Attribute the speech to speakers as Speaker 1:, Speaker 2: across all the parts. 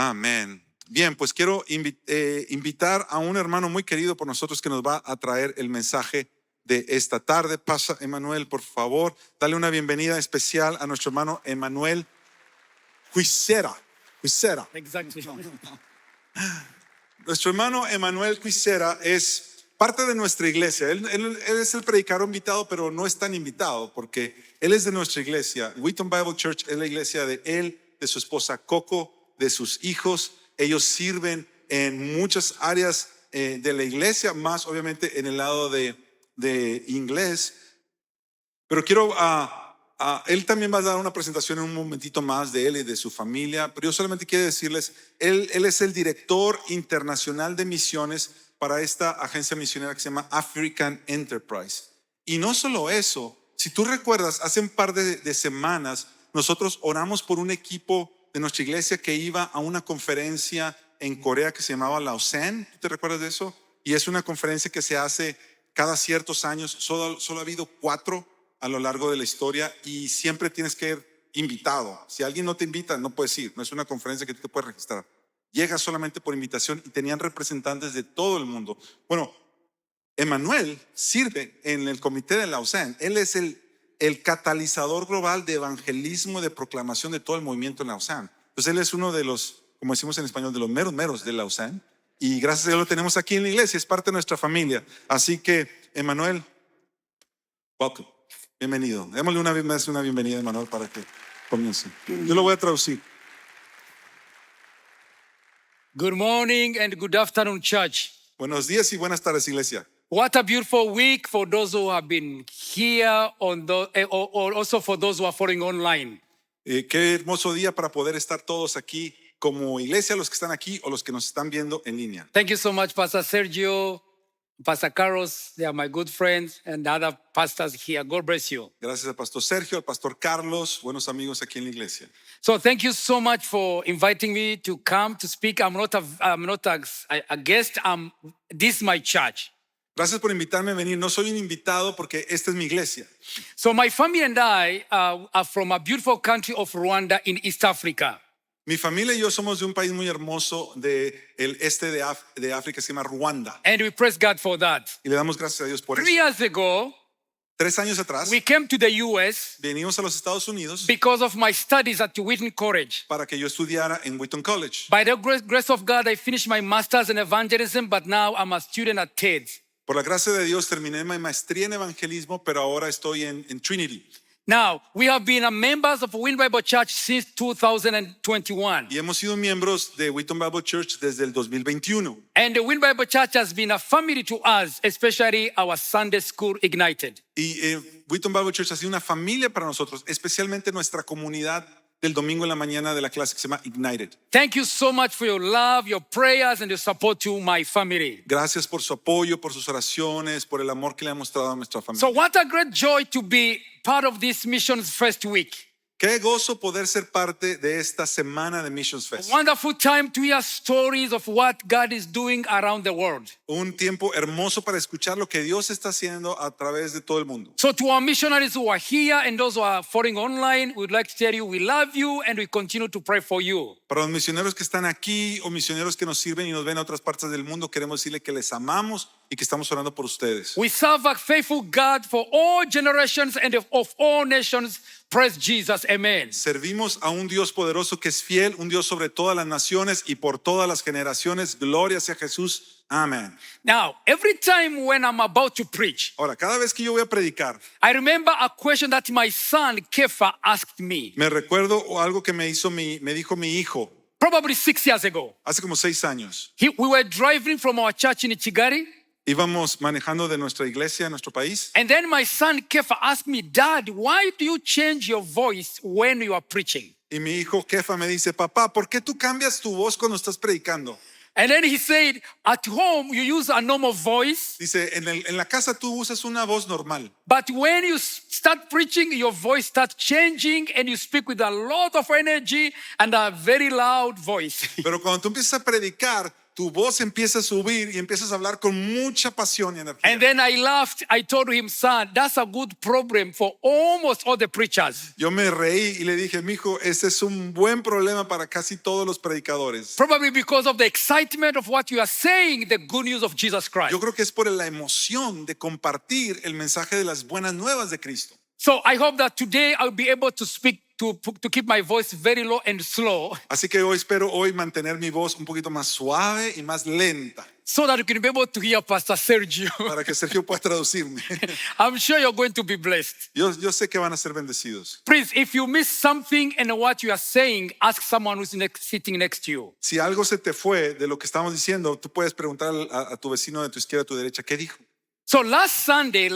Speaker 1: Amén. Bien, pues quiero invitar a un hermano muy querido por nosotros que nos va a traer el mensaje de esta tarde. Pasa, Emanuel, por favor. Dale una bienvenida especial a nuestro hermano Emanuel Cuisera.
Speaker 2: Exactly.
Speaker 1: Nuestro hermano Emanuel Cuisera es parte de nuestra iglesia. Él es el predicador invitado, pero no es tan invitado porque él es de nuestra iglesia. Wheaton Bible Church es la iglesia de él, de su esposa Coco, de sus hijos. Ellos sirven en muchas áreas de la iglesia, más obviamente en el lado de inglés. Pero quiero, él también va a dar una presentación en un momentito más de él y de su familia. Pero yo solamente quiero decirles, él es el director internacional de misiones para esta agencia misionera que se llama African Enterprise. Y no solo eso, si tú recuerdas, hace un par de semanas nosotros oramos por un equipo de nuestra iglesia que iba a una conferencia en Corea que se llamaba Lausanne. ¿Tú te recuerdas de eso? Y es una conferencia que se hace cada ciertos años. Solo ha habido 4 a lo largo de la historia y siempre tienes que ir invitado. Si alguien no te invita, no puedes ir. No es una conferencia que tú te puedes registrar. Llegas solamente por invitación y tenían representantes de todo el mundo. Bueno, Emanuel sirve en el comité de Lausanne. Él es el catalizador global de evangelismo y de proclamación de todo el movimiento en Lausanne. Pues él es uno de los, como decimos en español, de los meros de Lausanne. Y gracias a Dios lo tenemos aquí en la iglesia, es parte de nuestra familia. Así que, Emanuel, welcome, bienvenido. Démosle una bienvenida a Emanuel para que comience. Yo lo voy a traducir.
Speaker 2: Good morning and good afternoon, church.
Speaker 1: Buenos días y buenas tardes, iglesia.
Speaker 2: What a beautiful week for those who have been here or also for those who are following online.
Speaker 1: Qué hermoso día para poder estar todos aquí como iglesia, los que están aquí o los que nos están viendo en línea.
Speaker 2: Thank you so much, Pastor Sergio, Pastor Carlos. They are my good friends and the other pastors here. God bless you.
Speaker 1: Gracias al pastor Sergio, al pastor Carlos, buenos amigos aquí en la iglesia.
Speaker 2: So thank you so much for inviting me to come to speak. I'm not a guest. This is my church.
Speaker 1: Gracias por invitarme a venir. No soy un invitado porque esta es mi iglesia.
Speaker 2: So my family and I are from a beautiful country of Rwanda in East Africa.
Speaker 1: Mi familia y yo somos de un país muy hermoso del este de África, se llama Ruanda.
Speaker 2: And we praise God for that.
Speaker 1: Y le damos gracias a Dios por
Speaker 2: 3
Speaker 1: eso.
Speaker 2: years ago,
Speaker 1: 3 años atrás,
Speaker 2: we came to the US
Speaker 1: venimos a los Estados Unidos
Speaker 2: because of my studies at Wheaton College.
Speaker 1: para que yo estudiara en Wheaton College.
Speaker 2: By the grace of God, I finished my master's in evangelism, but now I'm a student at TEDS.
Speaker 1: Por la gracia de Dios terminé mi maestría en evangelismo, pero ahora estoy en Trinity.
Speaker 2: Now, we have been members of Wheaton Bible Church since 2021.
Speaker 1: Y hemos sido miembros de Wheaton Bible Church desde el 2021.
Speaker 2: And the Wheaton Bible Church has been a family to us, especially our Sunday School Ignited.
Speaker 1: Y Wheaton Bible Church ha sido una familia para nosotros, especialmente nuestra comunidad del domingo en la mañana de la clase que se llama Ignited.
Speaker 2: Thank you so much for your love, your prayers, and your support to my family.
Speaker 1: Gracias por su apoyo, por sus oraciones, por el amor que le ha mostrado a nuestra familia.
Speaker 2: So what a great joy to be part of this missions first week.
Speaker 1: Qué gozo poder ser parte de esta semana de Missions Fest.
Speaker 2: Wonderful time to hear stories of what God is doing around the world.
Speaker 1: Un tiempo hermoso para escuchar lo que Dios está haciendo a través de todo el mundo.
Speaker 2: So to our missionaries who are here and those who are following online, we'd like to tell you we love you and we continue to pray for you.
Speaker 1: Para los misioneros que están aquí o misioneros que nos sirven y nos ven a otras partes del mundo, queremos decirle que les amamos y que estamos orando por ustedes.
Speaker 2: We serve a faithful God for all generations and of all nations. Praise Jesus, amen.
Speaker 1: Servimos a un Dios poderoso que es fiel, un Dios sobre todas las naciones y por todas las generaciones. Gloria sea Jesús. Amén.
Speaker 2: Now, every time when I'm about to preach,
Speaker 1: Ahora, cada vez que yo voy a predicar,
Speaker 2: I remember a question that my son Kefa asked me,
Speaker 1: me recuerdo algo que me dijo mi hijo
Speaker 2: probably 6 years ago.
Speaker 1: hace como 6 años.
Speaker 2: We were driving from our church in Kigali,
Speaker 1: Íbamos manejando de nuestra iglesia, nuestro país.
Speaker 2: and then my son Kefa asked me, Dad, why do you change your voice when you are preaching?
Speaker 1: Y mi hijo Kefa me dice, papá, ¿por qué tú cambias tu voz cuando estás predicando?
Speaker 2: And then he said, at home you use a normal voice,
Speaker 1: Dice, en la casa tú usas una voz normal.
Speaker 2: but when you start preaching, your voice starts changing and you speak with a lot of energy and a very loud voice.
Speaker 1: Pero cuando tú empiezas a predicar, tu voz empieza a subir y empiezas a hablar con mucha pasión y energía.
Speaker 2: And then I laughed. I told him, son, that's a good problem for almost all the preachers.
Speaker 1: Yo me reí y le dije, mijo, ese es un buen problema para casi todos los predicadores.
Speaker 2: Probably because of the excitement of what you are saying, the good news of Jesus Christ.
Speaker 1: Yo creo que es por la emoción de compartir el mensaje de las buenas nuevas de Cristo.
Speaker 2: So I hope that today I'll be able to speak, to keep my voice very low and slow,
Speaker 1: Así que espero hoy mantener mi voz un poquito más suave y más lenta
Speaker 2: so that you can be able to hear Pastor Sergio.
Speaker 1: para que Sergio pueda traducirme.
Speaker 2: I'm sure you're going to be blessed.
Speaker 1: Yo sé que van a ser bendecidos.
Speaker 2: Please, if you miss something in what you are saying, ask someone who's sitting next to you.
Speaker 1: Si algo se te fue de lo que estamos diciendo, tú puedes preguntar a tu vecino de tu izquierda, a tu derecha, ¿qué dijo?
Speaker 2: So last Sunday,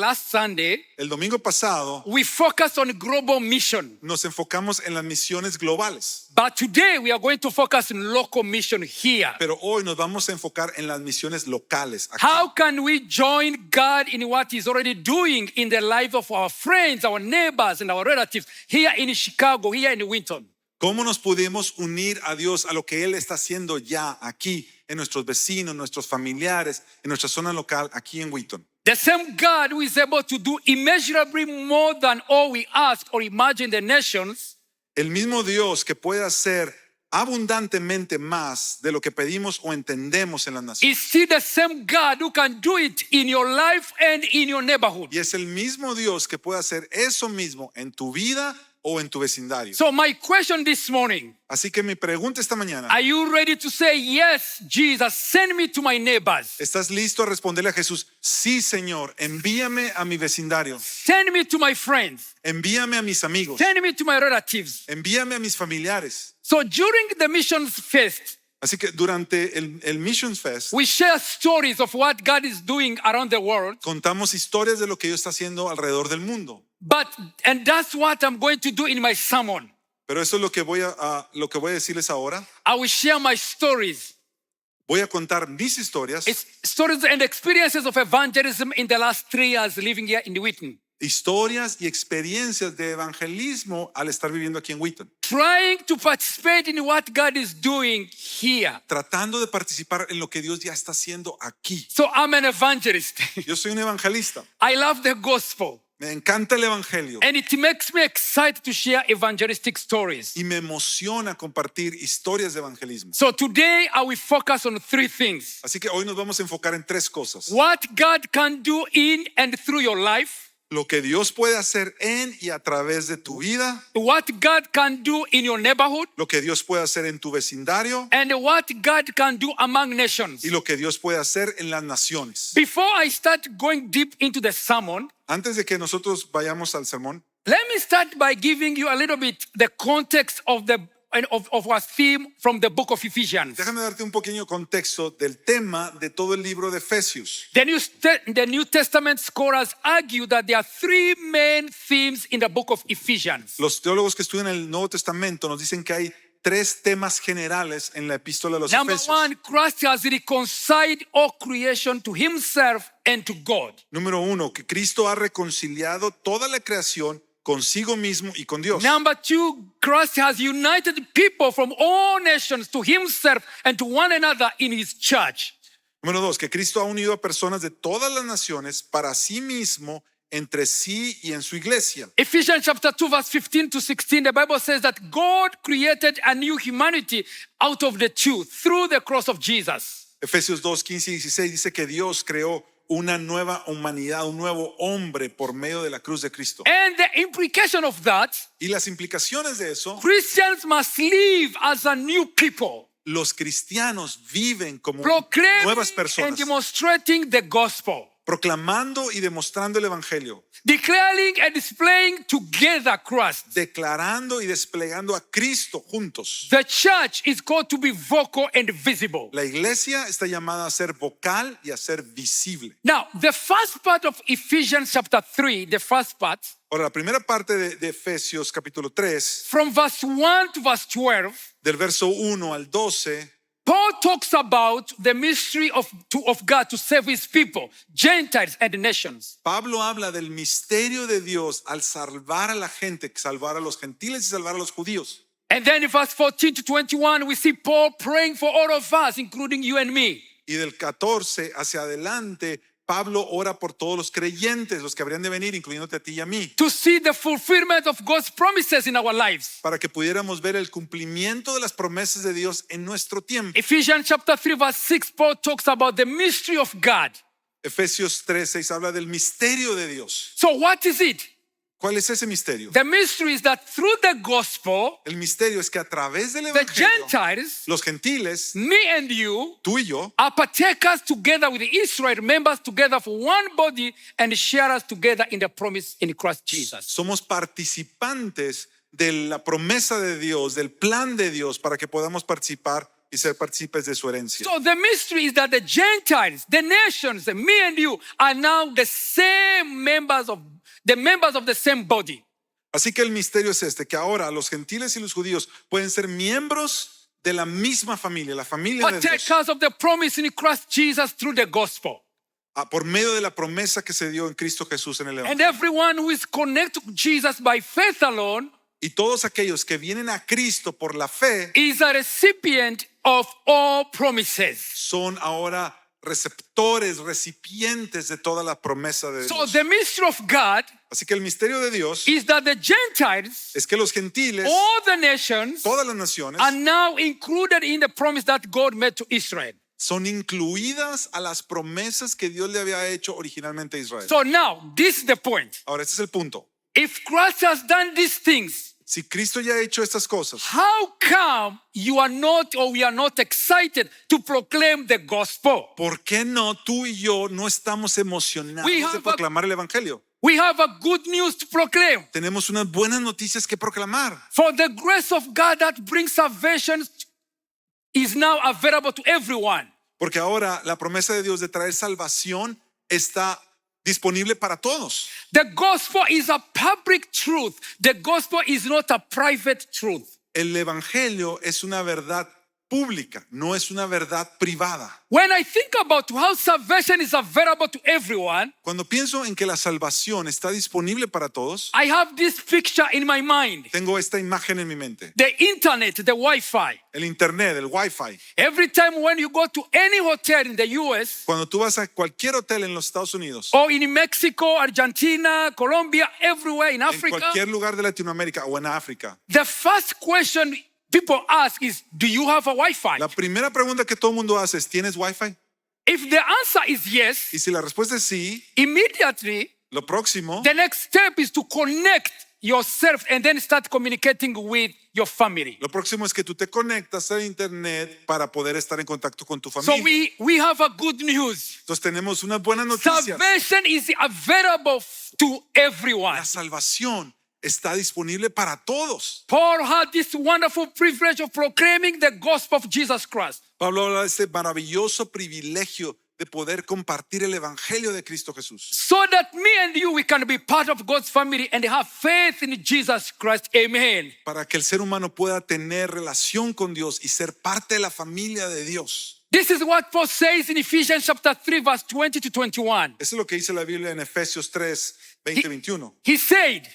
Speaker 1: El domingo pasado
Speaker 2: we focused on global mission.
Speaker 1: nos enfocamos en las misiones globales,
Speaker 2: But today we are going to focus on local mission here.
Speaker 1: pero hoy nos vamos a enfocar en las misiones locales. Aquí.
Speaker 2: How can we join God in what He's already doing in the lives of our friends, our neighbors, and our relatives here in Chicago, here in Winton?
Speaker 1: ¿Cómo nos pudimos unir a Dios a lo que Él está haciendo ya aquí, en nuestros vecinos, nuestros familiares, en nuestra zona local, aquí en Wheaton?
Speaker 2: The same God who is able to do immeasurably more than all we ask or imagine the nations
Speaker 1: El mismo Dios que puede hacer abundantemente más de lo que pedimos o entendemos en las naciones.
Speaker 2: is still the same God who can do it in your life and in your neighborhood.
Speaker 1: Y es el mismo Dios que puede hacer eso mismo en tu vida o en tu vecindario.
Speaker 2: So my question this morning,
Speaker 1: Así que mi pregunta esta mañana,
Speaker 2: are you ready to say, yes, Jesus, send me to my neighbors.
Speaker 1: ¿estás listo a responderle a Jesús? Sí, Señor, envíame a mi vecindario,
Speaker 2: Send me to my friends.
Speaker 1: envíame a mis amigos,
Speaker 2: Send me to my relatives.
Speaker 1: envíame a mis familiares.
Speaker 2: So during the missions fest,
Speaker 1: Así que durante el Missions Fest
Speaker 2: we share stories of what God is doing around the world.
Speaker 1: contamos historias de lo que Dios está haciendo alrededor del mundo.
Speaker 2: And that's what I'm going to do in my sermon.
Speaker 1: Pero eso es lo que voy a decirles ahora.
Speaker 2: I will share my stories.
Speaker 1: Voy a contar mis historias,
Speaker 2: It's stories and experiences of evangelism in the last 3 years living here in Wheaton.
Speaker 1: historias y experiencias de evangelismo al estar viviendo aquí en Wheaton.
Speaker 2: Trying to participate in what God is doing here.
Speaker 1: Tratando de participar en lo que Dios ya está haciendo aquí.
Speaker 2: So I'm an evangelist.
Speaker 1: Yo soy un evangelista.
Speaker 2: I love the gospel.
Speaker 1: Me encanta el evangelio
Speaker 2: And it makes me excited to share evangelistic stories.
Speaker 1: y me emociona compartir historias de evangelismo.
Speaker 2: So today I will focus on 3 things.
Speaker 1: Así que hoy nos vamos a enfocar en 3 cosas.
Speaker 2: What God can do in and through your life.
Speaker 1: Lo que Dios puede hacer en y a través de tu vida.
Speaker 2: What God can do in your neighborhood.
Speaker 1: Lo que Dios puede hacer en tu vecindario.
Speaker 2: And what God can do among nations.
Speaker 1: Y lo que Dios puede hacer en las naciones.
Speaker 2: Before I start going deep into the sermon,
Speaker 1: Antes de que nosotros vayamos al sermón,
Speaker 2: let me start by giving you a little bit the context of our theme from the book of Ephesians.
Speaker 1: déjame darte un pequeño contexto del tema de todo el libro de Efesios.
Speaker 2: The New Testament scholars argue that there are 3 main themes in the book of Ephesians.
Speaker 1: Los teólogos que estudian el Nuevo Testamento nos dicen que hay 3 temas generales en la epístola de los
Speaker 2: Number
Speaker 1: Efesios.
Speaker 2: 1, Christ has reconciled all creation to himself and to God.
Speaker 1: Número 1, que Cristo ha reconciliado toda la creación consigo mismo y con Dios.
Speaker 2: Number 2, Christ has united people from all nations to himself and to one another in his church.
Speaker 1: Número 2, que Cristo ha unido a personas de todas las naciones para sí mismo, entre sí y en su iglesia.
Speaker 2: Ephesians chapter 2 verse 15 to 16, the Bible says that God created a new humanity out of the two through the cross of Jesus.
Speaker 1: Efesios 2, 15 y 16 dice que Dios creó una nueva humanidad, un nuevo hombre por medio de la cruz de Cristo.
Speaker 2: And the implication of that,
Speaker 1: Y las implicaciones de eso,
Speaker 2: Christians must live as a new people,
Speaker 1: los cristianos viven como
Speaker 2: proclaiming
Speaker 1: nuevas
Speaker 2: and
Speaker 1: personas,
Speaker 2: demonstrating the gospel,
Speaker 1: proclamando y demostrando el evangelio,
Speaker 2: declaring and displaying together Christ.
Speaker 1: declarando y desplegando a Cristo juntos.
Speaker 2: The church is called to be vocal and visible.
Speaker 1: La iglesia está llamada a ser vocal y a ser visible.
Speaker 2: Now, the first part of Ephesians chapter 3, the first part,
Speaker 1: Ahora, la primera parte de Efesios capítulo 3,
Speaker 2: from verse 1 to verse 12,
Speaker 1: del verso 1 al 12,
Speaker 2: Paul talks about the mystery of God to save his people, Gentiles and nations.
Speaker 1: Pablo habla del misterio de Dios al salvar a la gente, salvar a los gentiles y salvar a los judíos.
Speaker 2: And then in verse 14 to 21, we see Paul praying for all of us, including you and me.
Speaker 1: Y del 14 hacia adelante, Pablo ora por todos los creyentes, los que habrían de venir, incluyéndote a ti y a mí,
Speaker 2: To see the fulfillment of God's promises in our lives.
Speaker 1: para que pudiéramos ver el cumplimiento de las promesas de Dios en nuestro tiempo.
Speaker 2: Ephesians chapter 3 verse 6, Paul talks about the mystery of God.
Speaker 1: Efesios 3:6 habla del misterio de Dios.
Speaker 2: So what is it?
Speaker 1: ¿Cuál es ese misterio?
Speaker 2: The mystery is that through the gospel,
Speaker 1: El misterio es que a través del
Speaker 2: the
Speaker 1: evangelio,
Speaker 2: Gentiles,
Speaker 1: los gentiles,
Speaker 2: me and you,
Speaker 1: tú y yo,
Speaker 2: are partakers together with Israel, members together for one body, and sharers together in the promise in Christ Jesus.
Speaker 1: somos participantes de la promesa de Dios, del plan de Dios, para que podamos participar y ser partícipes de su herencia.
Speaker 2: So the mystery is that the Gentiles, the nations, me and you are now the same members of the same body.
Speaker 1: Así que el misterio es este, que ahora los gentiles y los judíos pueden ser miembros de la misma familia, la familia de Dios,
Speaker 2: Partakers of the promise in Christ Jesus through the gospel.
Speaker 1: por medio de la promesa que se dio en Cristo Jesús en el
Speaker 2: And
Speaker 1: evangelio.
Speaker 2: everyone who is connected to Jesus by faith alone
Speaker 1: Y todos aquellos que vienen a Cristo por la fe
Speaker 2: is a recipient of all promises.
Speaker 1: son ahora receptores, recipientes de toda la promesa de
Speaker 2: So
Speaker 1: Dios.
Speaker 2: the mystery of God
Speaker 1: Así que el misterio de Dios
Speaker 2: is that the Gentiles,
Speaker 1: es que los gentiles,
Speaker 2: all the nations,
Speaker 1: todas las naciones,
Speaker 2: are now included in the promise that God made to Israel.
Speaker 1: son incluidas a las promesas que Dios le había hecho originalmente a Israel.
Speaker 2: So now, this is the point.
Speaker 1: Ahora, este es el punto.
Speaker 2: If Christ has done these things,
Speaker 1: Si Cristo ya ha hecho estas cosas,
Speaker 2: how come you are not or we are not excited to proclaim the gospel?
Speaker 1: ¿por qué no tú y yo no estamos emocionados
Speaker 2: We
Speaker 1: de
Speaker 2: have a-
Speaker 1: proclamar el evangelio?
Speaker 2: We have a good news to proclaim.
Speaker 1: Tenemos unas buenas noticias que proclamar.
Speaker 2: For the grace of God that brings salvation is now available to everyone.
Speaker 1: Porque ahora la promesa de Dios de traer salvación está disponible para todos.
Speaker 2: The gospel is a public truth. The gospel is not a private truth.
Speaker 1: El evangelio es una verdad pública, no es una verdad privada.
Speaker 2: When I think about how salvation is available to everyone,
Speaker 1: Cuando pienso en que la salvación está disponible para todos,
Speaker 2: I have this picture in my mind.
Speaker 1: tengo esta imagen en mi mente.
Speaker 2: The internet, the Wi-Fi.
Speaker 1: El internet, el wifi.
Speaker 2: Every time when you go to any hotel in the US
Speaker 1: Cuando tú vas a cualquier hotel en los Estados Unidos,
Speaker 2: or in Mexico, Argentina, Colombia, everywhere in
Speaker 1: en
Speaker 2: Africa,
Speaker 1: cualquier lugar de Latinoamérica o en África,
Speaker 2: the first question people ask is, do you have a Wi-Fi?
Speaker 1: la primera pregunta que todo el mundo hace es, ¿tienes wifi?
Speaker 2: If the answer is yes,
Speaker 1: Y si la respuesta es sí,
Speaker 2: immediately
Speaker 1: lo próximo
Speaker 2: the next step is to connect yourself and then start communicating with your family.
Speaker 1: es que tú te conectas a internet para poder estar en contacto con tu
Speaker 2: So
Speaker 1: familia.
Speaker 2: we have a good news.
Speaker 1: Entonces tenemos unas buenas noticias.
Speaker 2: Salvation is available to everyone.
Speaker 1: La salvación está disponible para todos.
Speaker 2: Paul had this wonderful privilege of proclaiming the gospel of Jesus Christ.
Speaker 1: Pablo habla de este maravilloso privilegio de poder compartir el evangelio de Cristo Jesús,
Speaker 2: So that me and you, we can be part of God's family and have faith in Jesus Christ. Amen.
Speaker 1: para que el ser humano pueda tener relación con Dios y ser parte de la familia de Dios.
Speaker 2: This is what Paul says in Ephesians chapter 3, verse 20 to 21.
Speaker 1: Eso es lo que dice la Biblia en Efesios 3, 20, 21.
Speaker 2: He said,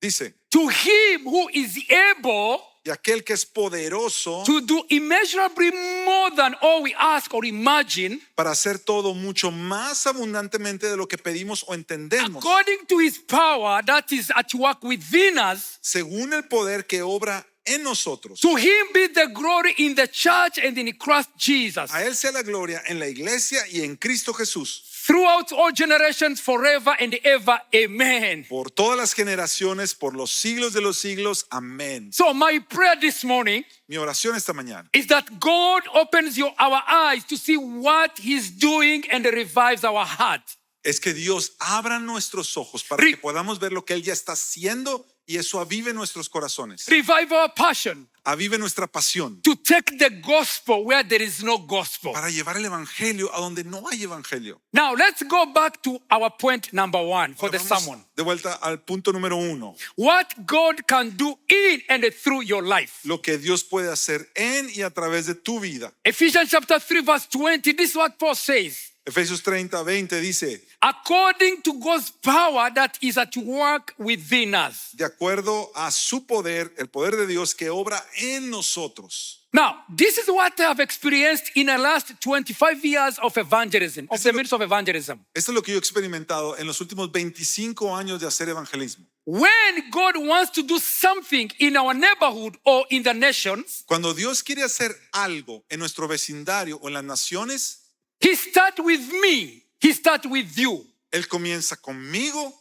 Speaker 1: Dice,
Speaker 2: to him who is able
Speaker 1: y aquel que es poderoso
Speaker 2: to do immeasurably more than all we ask or imagine,
Speaker 1: para hacer todo mucho más abundantemente de lo que pedimos o entendemos,
Speaker 2: according to his power that is at work within us.
Speaker 1: según el poder que obra en nosotros.
Speaker 2: To him be the glory in the church and in Christ Jesus,
Speaker 1: A Él sea la gloria en la iglesia y en Cristo Jesús,
Speaker 2: throughout all generations, forever and ever. Amen.
Speaker 1: por todas las generaciones, por los siglos de los siglos. Amén.
Speaker 2: So my prayer this morning
Speaker 1: Mi oración esta mañana
Speaker 2: is that God opens our eyes to see what he's doing and revives our heart.
Speaker 1: es que Dios abra nuestros ojos para
Speaker 2: Re-
Speaker 1: que podamos ver lo que Él ya está haciendo y eso avive nuestros corazones,
Speaker 2: Revive our passion
Speaker 1: avive nuestra pasión
Speaker 2: to take the gospel where there is no gospel.
Speaker 1: para llevar el evangelio a donde no hay evangelio.
Speaker 2: Now let's go back to our point number 1 for
Speaker 1: Ahora
Speaker 2: the
Speaker 1: vamos
Speaker 2: sermon.
Speaker 1: de vuelta al punto número 1.
Speaker 2: What God can do in and through your life.
Speaker 1: Lo que Dios puede hacer en y a través de tu vida.
Speaker 2: Ephesians chapter 3 verse 20, this is what Paul says.
Speaker 1: Efesios 30:20 dice,
Speaker 2: according to God's power that is at work within us.
Speaker 1: de acuerdo a su poder, el poder de Dios que obra en nosotros.
Speaker 2: Now, this is what I have experienced in the last 25 years of evangelism, of the ministry of evangelism.
Speaker 1: Esto es lo que yo he experimentado en los últimos 25 años de hacer evangelismo.
Speaker 2: When God wants to do something in our neighborhood or in the nations,
Speaker 1: Cuando Dios quiere hacer algo en nuestro vecindario o en las naciones,
Speaker 2: He starts with me, He starts with you.
Speaker 1: Él comienza conmigo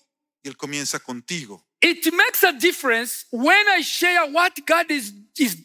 Speaker 1: y Él comienza contigo.
Speaker 2: It makes a difference when I share what God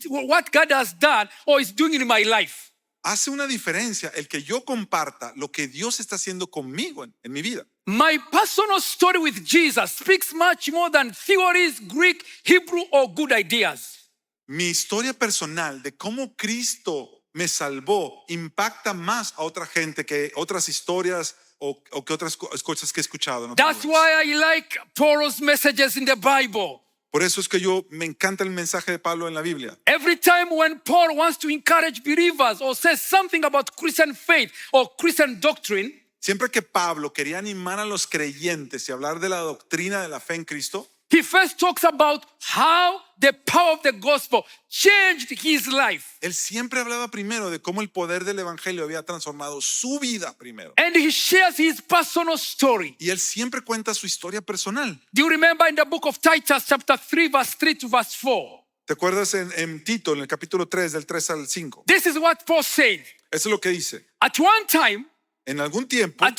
Speaker 2: what God has done or is doing in my life.
Speaker 1: Hace una diferencia el que yo comparta lo que Dios está haciendo conmigo en mi vida.
Speaker 2: My personal story with Jesus speaks much more than theories, Greek, Hebrew, or good ideas.
Speaker 1: Mi historia personal de cómo Cristo me salvó impacta más a otra gente que otras historias o que otras cosas que he escuchado. En otros
Speaker 2: That's
Speaker 1: lugares.
Speaker 2: why I like Paul's messages in the Bible.
Speaker 1: Por eso es que me encanta el mensaje de Pablo en la Biblia.
Speaker 2: Every time when Paul wants to encourage believers or says something about Christian faith or Christian doctrine,
Speaker 1: Siempre que Pablo quería animar a los creyentes y hablar de la doctrina de la fe en Cristo,
Speaker 2: he first talks about how the power of the gospel changed his life.
Speaker 1: él siempre hablaba primero de cómo el poder del evangelio había transformado su vida primero.
Speaker 2: And he shares his personal story.
Speaker 1: Y él siempre cuenta su historia personal.
Speaker 2: Do you remember in the book of Titus, chapter 3, verse 3 to verse 4?
Speaker 1: ¿Te acuerdas en Tito, en el capítulo 3, del 3 al 5?
Speaker 2: This is what Paul said.
Speaker 1: Eso es lo que dice.
Speaker 2: At one time,
Speaker 1: En algún tiempo,
Speaker 2: at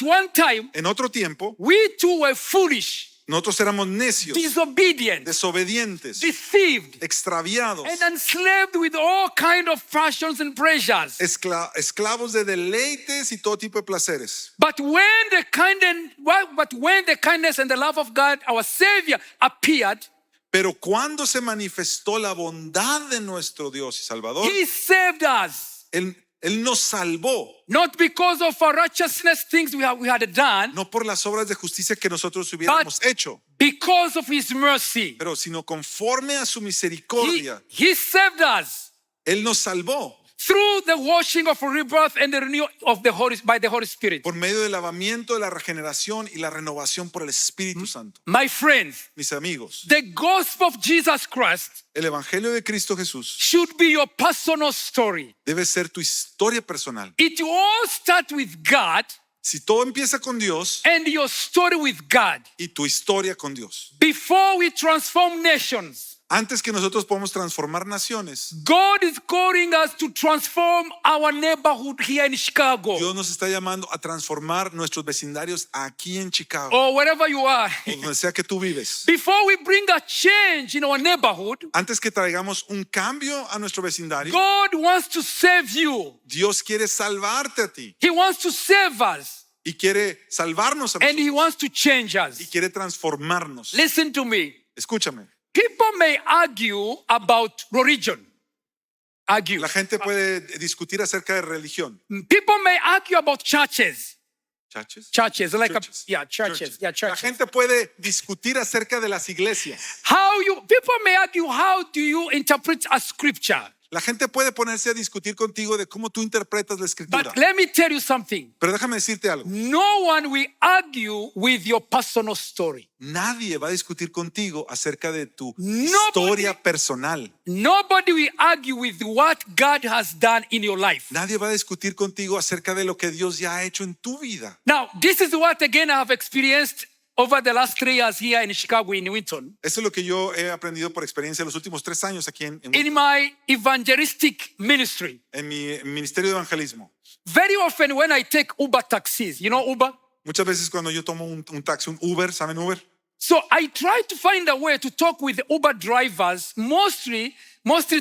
Speaker 1: en otro tiempo,
Speaker 2: we too were foolish,
Speaker 1: nosotros éramos necios,
Speaker 2: disobedient,
Speaker 1: desobedientes,
Speaker 2: deceived,
Speaker 1: extraviados,
Speaker 2: and enslaved with all kind of passions and pleasures.
Speaker 1: esclavos de deleites y todo tipo de placeres.
Speaker 2: But when the kindness and the love of God, our Savior, appeared,
Speaker 1: Pero cuando se manifestó la bondad de nuestro Dios y Salvador,
Speaker 2: He saved us.
Speaker 1: Él nos salvó,
Speaker 2: Not because of our righteousness, things we had done,
Speaker 1: no por las obras de justicia que nosotros hubiéramos hecho,
Speaker 2: because of His mercy.
Speaker 1: pero sino conforme a su misericordia.
Speaker 2: He saved us
Speaker 1: Él nos salvó
Speaker 2: through the washing of rebirth and the renewal of by the Holy Spirit.
Speaker 1: por medio del lavamiento, de la regeneración y la renovación por el Espíritu Santo.
Speaker 2: My friends,
Speaker 1: Mis amigos,
Speaker 2: the gospel of Jesus Christ
Speaker 1: el Evangelio de Cristo Jesús
Speaker 2: should be your personal story.
Speaker 1: debe ser tu historia personal.
Speaker 2: It all starts with God
Speaker 1: Si todo empieza con Dios
Speaker 2: and your story with God.
Speaker 1: y tu historia con Dios,
Speaker 2: Before we transform nations,
Speaker 1: antes que nosotros podamos transformar naciones,
Speaker 2: God is calling us to transform our neighborhood here in Chicago
Speaker 1: Dios nos está llamando a transformar nuestros vecindarios aquí en Chicago,
Speaker 2: or wherever you are.
Speaker 1: o donde sea que tú vives.
Speaker 2: Before we bring a change in our neighborhood,
Speaker 1: Antes que traigamos un cambio a nuestro vecindario,
Speaker 2: God wants to save you.
Speaker 1: Dios quiere salvarte a ti
Speaker 2: He wants to save us
Speaker 1: y quiere salvarnos a
Speaker 2: and He
Speaker 1: nosotros
Speaker 2: wants to change
Speaker 1: y
Speaker 2: us.
Speaker 1: quiere transformarnos.
Speaker 2: Listen to me.
Speaker 1: Escúchame,
Speaker 2: People may argue about religion. Argue.
Speaker 1: la gente puede discutir acerca de religión.
Speaker 2: People may argue about churches.
Speaker 1: ¿Churches?
Speaker 2: Churches, like
Speaker 1: Churches.
Speaker 2: churches. Yeah,
Speaker 1: La
Speaker 2: churches.
Speaker 1: gente puede discutir acerca de las iglesias.
Speaker 2: People may argue, how do you interpret a scripture?
Speaker 1: La gente puede ponerse a discutir contigo de cómo tú interpretas la escritura.
Speaker 2: But let me tell you something.
Speaker 1: Pero déjame decirte algo.
Speaker 2: No one will argue with your personal story.
Speaker 1: Nadie va a discutir contigo acerca de tu
Speaker 2: Nobody-
Speaker 1: historia personal.
Speaker 2: Nobody will argue with what God has done in your life.
Speaker 1: Nadie va a discutir contigo acerca de lo que Dios ya ha hecho en tu vida.
Speaker 2: Now, this is what again I have experienced over the last 3 years here in Chicago, in Winton.
Speaker 1: Eso es lo que yo he aprendido por experiencia los últimos 3 años aquí en
Speaker 2: In my evangelistic ministry,
Speaker 1: mi ministerio de evangelismo.
Speaker 2: very often when I take Uber taxis, you know Uber?
Speaker 1: Muchas veces cuando yo tomo un taxi, un Uber, ¿saben Uber?
Speaker 2: So I try to find a way to talk with the Uber drivers, mostly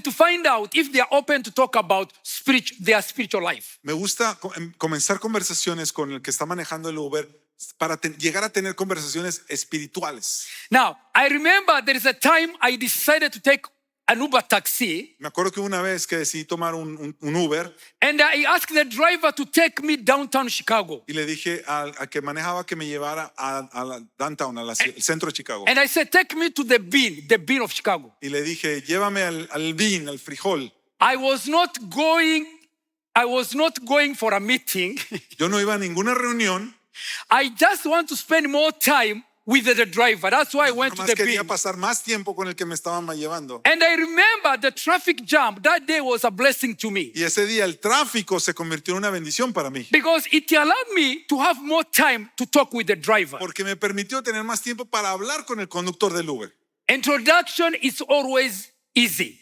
Speaker 2: to find out if they are open to talk about their spiritual life.
Speaker 1: Me gusta comenzar conversaciones con el que está manejando el Uber para llegar a tener conversaciones espirituales.
Speaker 2: Now, I remember there is a time I decided to take an Uber taxi,
Speaker 1: Me acuerdo que una vez que decidí tomar un Uber
Speaker 2: and I asked the driver to take me downtown Chicago.
Speaker 1: y le dije al que manejaba que me llevara a la downtown, al centro de Chicago.
Speaker 2: And I said, take me to the bean of Chicago.
Speaker 1: Y le dije, llévame al bean, al frijol.
Speaker 2: I was not going I was not going for a meeting.
Speaker 1: Yo no iba a ninguna reunión,
Speaker 2: I just want to spend more time with the driver. That's why I went to
Speaker 1: nomás
Speaker 2: the
Speaker 1: quería
Speaker 2: beach.
Speaker 1: pasar más tiempo con el que me estaban llevando.
Speaker 2: And I remember the traffic jam. That day was a blessing to me
Speaker 1: Y ese día el tráfico se convirtió en una bendición para mí,
Speaker 2: because it allowed me to have more time to talk with the driver.
Speaker 1: porque me permitió tener más tiempo para hablar con el conductor del Uber.
Speaker 2: Introduction is always easy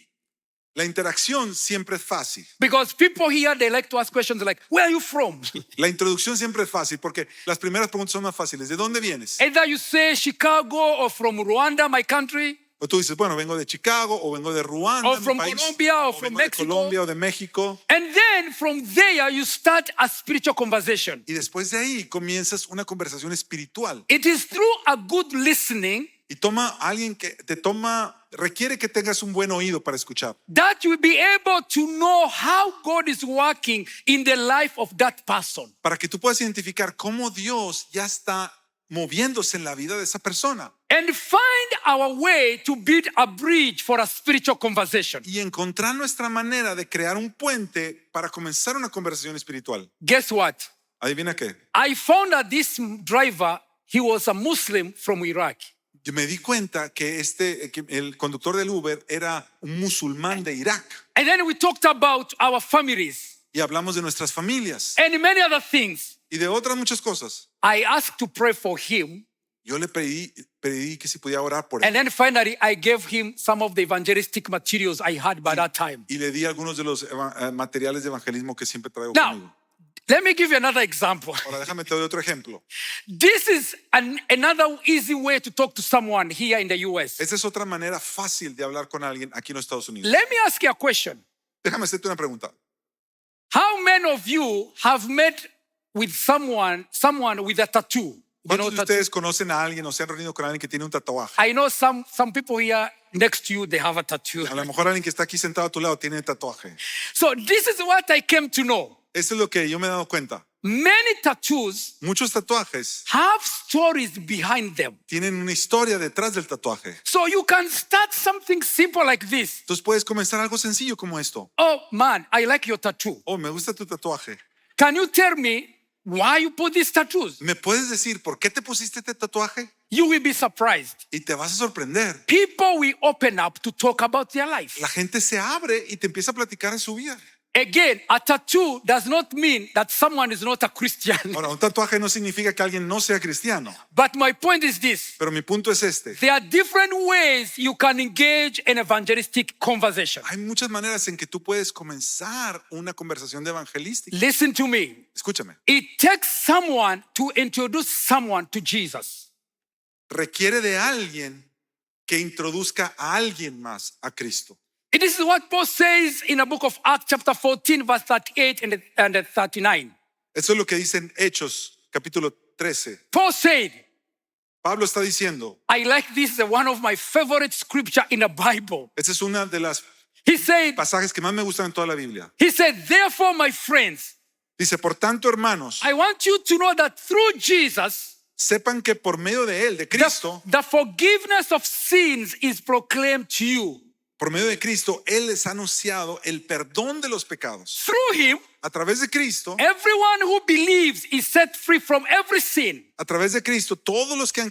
Speaker 1: La interacción siempre es fácil.
Speaker 2: because people here, they like to ask questions like, where are you from?
Speaker 1: La introducción siempre es fácil porque las primeras preguntas son más fáciles. ¿De dónde vienes?
Speaker 2: Either you say Chicago or from Rwanda, my country,
Speaker 1: O tú dices, bueno, vengo de Chicago o vengo de Ruanda,
Speaker 2: or
Speaker 1: mi
Speaker 2: from
Speaker 1: país,
Speaker 2: Colombia or
Speaker 1: o
Speaker 2: from
Speaker 1: vengo de
Speaker 2: Mexico.
Speaker 1: Colombia o de México.
Speaker 2: And then from there, you start a spiritual conversation.
Speaker 1: Y después de ahí comienzas una conversación espiritual.
Speaker 2: It is through a good listening
Speaker 1: Y toma a alguien que te toma, requiere que tengas un buen oído para escuchar.
Speaker 2: that you will be able to know how God is working in the life of that person.
Speaker 1: Para que tú puedas identificar cómo Dios ya está moviéndose en la vida de esa persona.
Speaker 2: And find our way to build a bridge for a spiritual conversation.
Speaker 1: Y encontrar nuestra manera de crear un puente para comenzar una conversación espiritual.
Speaker 2: Guess what?
Speaker 1: ¿Adivina qué?
Speaker 2: I found that this driver, he was a Muslim from Iraq.
Speaker 1: Yo me di cuenta que que el conductor del Uber era un musulmán de Irak.
Speaker 2: And then we talked about our families
Speaker 1: Y hablamos de nuestras familias
Speaker 2: and many other things.
Speaker 1: y de otras muchas cosas.
Speaker 2: I asked to pray for him.
Speaker 1: Yo le pedí que si podía orar por él.
Speaker 2: And then finally, I gave him some of the evangelistic materials I had by that time.
Speaker 1: Y le di algunos de los materiales de evangelismo que siempre traigo
Speaker 2: Now,
Speaker 1: conmigo.
Speaker 2: let me give you another example.
Speaker 1: Ahora déjame te doy otro ejemplo.
Speaker 2: This is another easy way to talk to someone here in the US.
Speaker 1: Esta es otra manera fácil de hablar con alguien aquí en los Estados Unidos.
Speaker 2: Let me ask you a question.
Speaker 1: Déjame hacerte una pregunta.
Speaker 2: How many of you have met with someone with a tattoo? You know,
Speaker 1: ¿Cuántos de ustedes conocen a alguien o se han reunido con alguien que tiene un tatuaje?
Speaker 2: I know some people here next to you, they have a tattoo.
Speaker 1: A lo mejor alguien que está aquí sentado a tu lado tiene tatuaje.
Speaker 2: So this is what I came to know.
Speaker 1: Eso es lo que yo me he dado cuenta.
Speaker 2: Many tattoos
Speaker 1: Muchos tatuajes
Speaker 2: have stories behind them.
Speaker 1: tienen una historia detrás del tatuaje.
Speaker 2: So you can start something simple like this.
Speaker 1: Entonces puedes comenzar algo sencillo como esto.
Speaker 2: Oh man, I like your tattoo.
Speaker 1: Oh, me gusta tu tatuaje.
Speaker 2: Can you tell me why you put these tattoos?
Speaker 1: ¿Me puedes decir por qué te pusiste este tatuaje?
Speaker 2: You will be surprised.
Speaker 1: Y te vas a sorprender.
Speaker 2: People will open up to talk about their life.
Speaker 1: La gente se abre y te empieza a platicar de su vida.
Speaker 2: Again, a tattoo does not mean that someone is not a Christian.
Speaker 1: Ahora, un tatuaje no significa que alguien no sea cristiano.
Speaker 2: But my point is this.
Speaker 1: Pero mi punto es este.
Speaker 2: There are different ways you can engage in evangelistic conversation.
Speaker 1: Hay muchas maneras en que tú puedes comenzar una conversación de evangelística.
Speaker 2: Listen to me.
Speaker 1: Escúchame.
Speaker 2: It takes someone to introduce someone to Jesus.
Speaker 1: Requiere de alguien que introduzca a alguien más a Cristo.
Speaker 2: This is what Paul says in the book of Acts chapter 14 verse 38 and 39.
Speaker 1: Eso es lo que dice en Hechos capítulo 13.
Speaker 2: Paul said,
Speaker 1: Pablo está diciendo,
Speaker 2: I like this, one of my favorite scripture in the Bible.
Speaker 1: esa es una de las
Speaker 2: He said,
Speaker 1: pasajes que más me gustan en toda la Biblia.
Speaker 2: therefore, my friends,
Speaker 1: Dice, por tanto, hermanos,
Speaker 2: I want you to know that through Jesus,
Speaker 1: sepan que por medio de él, de Cristo,
Speaker 2: the forgiveness of sins is proclaimed to you.
Speaker 1: por medio de Cristo, él les ha anunciado el perdón de los pecados.
Speaker 2: Through him,
Speaker 1: A través de Cristo,
Speaker 2: everyone who believes is set free from every sin.
Speaker 1: a través de Cristo, todos los que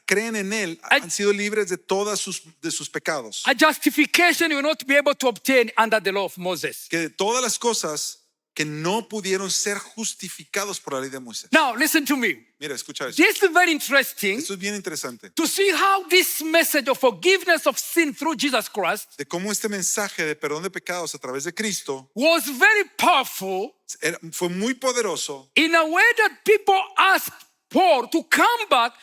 Speaker 1: creen en él han sido libres de todas sus pecados.
Speaker 2: A justification you will not be able to obtain under the law of Moses.
Speaker 1: Que de todas las cosas que no pudieron ser justificados por la ley de Moisés.
Speaker 2: Now, listen to me.
Speaker 1: Mira, escucha eso.
Speaker 2: This is very interesting
Speaker 1: Esto es bien interesante.
Speaker 2: to see how this message of forgiveness of sin through Jesus Christ
Speaker 1: De cómo este mensaje de perdón de pecados a través de Cristo
Speaker 2: was very powerful
Speaker 1: fue muy poderoso
Speaker 2: in a way that people asked Paul to come back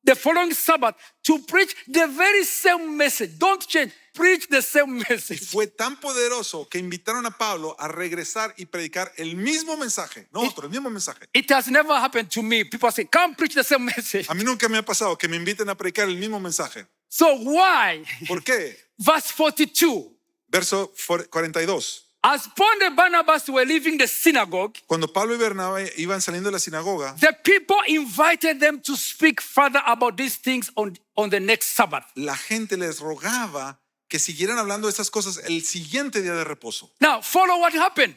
Speaker 2: the following Sabbath to preach the very same message. Don't change, preach the same
Speaker 1: y
Speaker 2: message.
Speaker 1: fue tan poderoso que invitaron a Pablo a regresar y predicar el mismo mensaje, no otro, el mismo mensaje.
Speaker 2: It has never happened to me. People say, come preach the same message.
Speaker 1: A mí nunca me ha pasado que me inviten a predicar el mismo mensaje.
Speaker 2: So why?
Speaker 1: ¿Por qué?
Speaker 2: Verse 42.
Speaker 1: Verso 42.
Speaker 2: As Paul and Barnabas were leaving the synagogue,
Speaker 1: Cuando Pablo y Bernabé iban saliendo de la sinagoga,
Speaker 2: the people invited them to speak further about these things on the next Sabbath.
Speaker 1: la gente les rogaba que siguieran hablando de estas cosas el siguiente día de reposo.
Speaker 2: Now, follow what happened.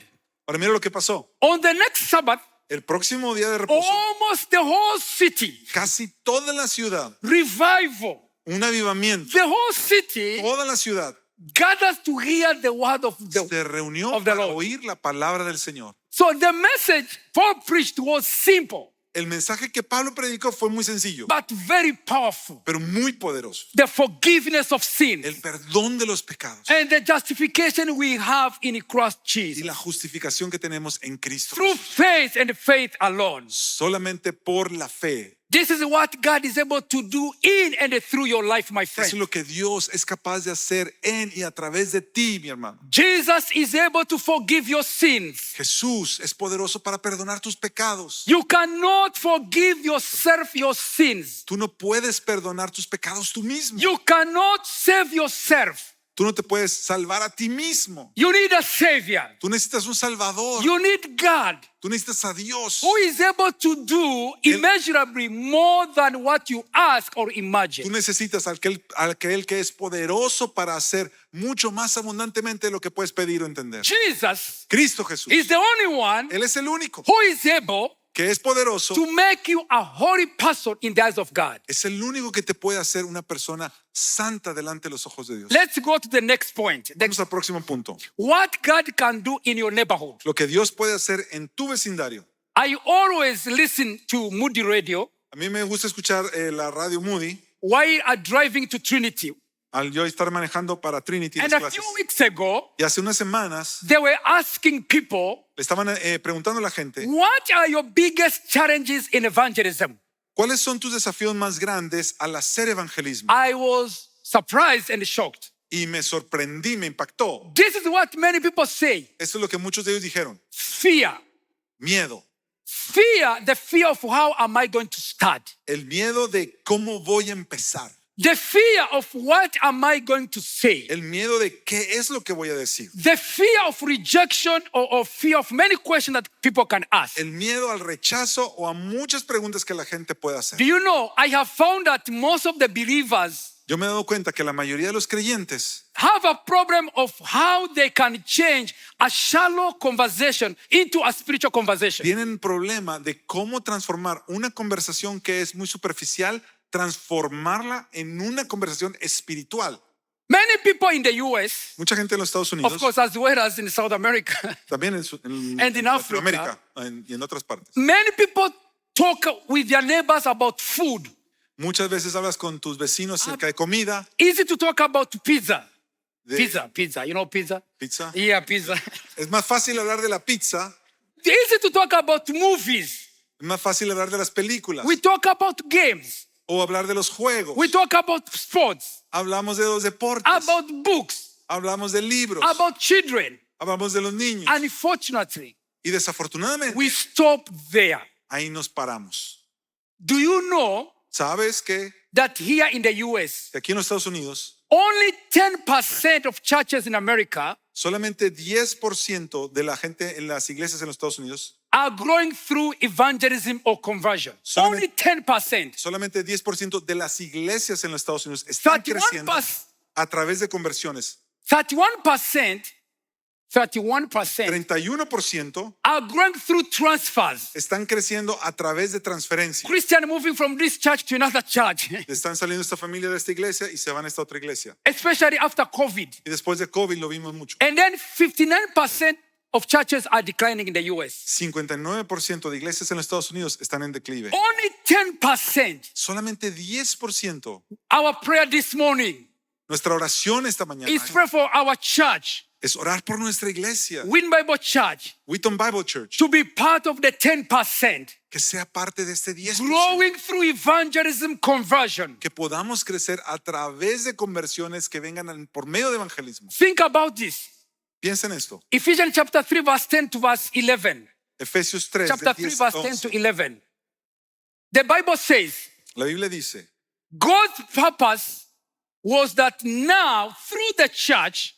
Speaker 1: Ahora mira lo que pasó.
Speaker 2: On the next Sabbath,
Speaker 1: El próximo día de reposo,
Speaker 2: almost the whole city,
Speaker 1: casi toda la ciudad,
Speaker 2: revival,
Speaker 1: un avivamiento,
Speaker 2: the whole city
Speaker 1: toda la ciudad
Speaker 2: gathers to hear the word of the.
Speaker 1: se reunió
Speaker 2: of the
Speaker 1: para
Speaker 2: Lord.
Speaker 1: oír la palabra del Señor.
Speaker 2: So the message Paul preached was simple,
Speaker 1: El mensaje que Pablo predicó fue muy sencillo,
Speaker 2: but very powerful.
Speaker 1: pero muy poderoso.
Speaker 2: The forgiveness of
Speaker 1: El
Speaker 2: sins
Speaker 1: perdón de los pecados
Speaker 2: and the justification we have in Christ
Speaker 1: y
Speaker 2: Jesus
Speaker 1: la justificación que tenemos en Cristo
Speaker 2: through
Speaker 1: Jesús.
Speaker 2: faith and faith alone.
Speaker 1: Solamente por la fe.
Speaker 2: This is what God is able to do in and through your life, my
Speaker 1: Eso es
Speaker 2: friend.
Speaker 1: lo que Dios es capaz de hacer en y a través de ti, mi hermano.
Speaker 2: Jesus is able to forgive your sins.
Speaker 1: Jesús es poderoso para perdonar tus pecados.
Speaker 2: You cannot forgive yourself your sins.
Speaker 1: Tú no puedes perdonar tus pecados tú mismo.
Speaker 2: You cannot save yourself.
Speaker 1: Tú no te puedes salvar a ti mismo.
Speaker 2: You need a savior.
Speaker 1: Tú necesitas un salvador.
Speaker 2: You need God
Speaker 1: Tú necesitas a Dios.
Speaker 2: who is able to do immeasurably more than what you ask or
Speaker 1: Tú
Speaker 2: imagine.
Speaker 1: necesitas aquel que es poderoso para hacer mucho más abundantemente de lo que puedes pedir o entender.
Speaker 2: Jesus
Speaker 1: Cristo Jesús.
Speaker 2: is the only one
Speaker 1: Él es el único
Speaker 2: who is able
Speaker 1: que es poderoso.
Speaker 2: to make you a holy person in the eyes of God.
Speaker 1: Es el único que te puede hacer una persona santa delante de los ojos de Dios.
Speaker 2: Let's go to the next point.
Speaker 1: Vamos al próximo punto.
Speaker 2: What God can do in your neighborhood.
Speaker 1: Lo que Dios puede hacer en tu vecindario.
Speaker 2: I always listen to Moody Radio
Speaker 1: A mí me gusta escuchar la radio Moody
Speaker 2: while I'm driving to Trinity.
Speaker 1: al yo estar manejando para Trinity en
Speaker 2: And
Speaker 1: las
Speaker 2: a
Speaker 1: clases.
Speaker 2: few weeks ago,
Speaker 1: Y hace unas semanas
Speaker 2: they were asking people,
Speaker 1: le estaban preguntando a la gente,
Speaker 2: what are your biggest challenges in evangelism?
Speaker 1: ¿cuáles son tus desafíos más grandes al hacer evangelismo?
Speaker 2: I was surprised and shocked.
Speaker 1: Y me sorprendí, me impactó.
Speaker 2: This is what many people say.
Speaker 1: Esto es lo que muchos de ellos dijeron.
Speaker 2: Fear.
Speaker 1: Miedo.
Speaker 2: Fear, the fear of how am I going to start?
Speaker 1: El miedo de cómo voy a empezar.
Speaker 2: The fear of what am I going to say?
Speaker 1: El miedo de qué es lo que voy a decir.
Speaker 2: The fear of rejection or fear of many questions that people can ask.
Speaker 1: El miedo al rechazo o a muchas preguntas que la gente puede hacer.
Speaker 2: Do you know, I have found that most of the believers
Speaker 1: Yo me he dado cuenta que la mayoría de los creyentes
Speaker 2: have a problem of how they can change a shallow conversation into a spiritual conversation.
Speaker 1: tienen un problema de cómo transformar una conversación que es muy superficial, transformarla en una conversación espiritual.
Speaker 2: Many people in the US,
Speaker 1: Mucha gente en los Estados
Speaker 2: of
Speaker 1: Unidos,
Speaker 2: course, as well as in South America,
Speaker 1: también
Speaker 2: And in Africa.
Speaker 1: Latinoamérica y en otras partes.
Speaker 2: many people talk with their neighbors about food.
Speaker 1: Muchas veces hablas con tus vecinos acerca de comida,
Speaker 2: Easy to talk about pizza.
Speaker 1: de
Speaker 2: Pizza, you know pizza?
Speaker 1: pizza.
Speaker 2: Yeah, pizza.
Speaker 1: Es más fácil hablar de la pizza,
Speaker 2: Easy to talk about movies.
Speaker 1: es más fácil hablar de las películas
Speaker 2: We talk about games.
Speaker 1: o hablar de los juegos.
Speaker 2: We talk about sports,
Speaker 1: Hablamos de los deportes,
Speaker 2: about books,
Speaker 1: hablamos de libros,
Speaker 2: about children.
Speaker 1: hablamos de los niños.
Speaker 2: Unfortunately,
Speaker 1: Y desafortunadamente
Speaker 2: we stop there.
Speaker 1: ahí nos paramos.
Speaker 2: Do you know
Speaker 1: ¿Sabes que
Speaker 2: that here in the US,
Speaker 1: aquí en los Estados Unidos
Speaker 2: only 10% of churches in America
Speaker 1: solamente 10% de la gente en las iglesias en los Estados Unidos,
Speaker 2: are growing through evangelism or conversion? Only 10%.
Speaker 1: solamente 10% de las iglesias en los Estados Unidos están creciendo
Speaker 2: 31%,
Speaker 1: a través de conversiones.
Speaker 2: 31%
Speaker 1: 31%
Speaker 2: are growing through transfers.
Speaker 1: están creciendo a través de transferencias.
Speaker 2: Christian moving from this church to another church,
Speaker 1: Están saliendo esta familia de esta iglesia y se van a esta otra iglesia.
Speaker 2: especially after COVID.
Speaker 1: Y después de COVID lo vimos mucho.
Speaker 2: And then 59% of churches are declining in the US.
Speaker 1: 59% de iglesias en los Estados Unidos están en declive.
Speaker 2: Only 10%.
Speaker 1: Solamente 10%.
Speaker 2: Our prayer this morning
Speaker 1: Nuestra oración esta mañana
Speaker 2: is pray for our church,
Speaker 1: es orar por nuestra iglesia,
Speaker 2: Win Bible Church,
Speaker 1: Wheaton Bible Church,
Speaker 2: to be part of the 10%,
Speaker 1: que sea parte de este 10%.
Speaker 2: growing through evangelism conversion.
Speaker 1: Que podamos crecer a través de conversiones que vengan por medio de evangelismo.
Speaker 2: Think about this.
Speaker 1: Piensa en esto.
Speaker 2: Ephesians chapter 3, verse 10 to verse 11.
Speaker 1: Efesios 3,
Speaker 2: Chapter
Speaker 1: del
Speaker 2: 3,
Speaker 1: 10
Speaker 2: verse
Speaker 1: al
Speaker 2: 10 to
Speaker 1: 11.
Speaker 2: 11. The Bible says,
Speaker 1: La Biblia dice,
Speaker 2: God's purpose was that now, through the church,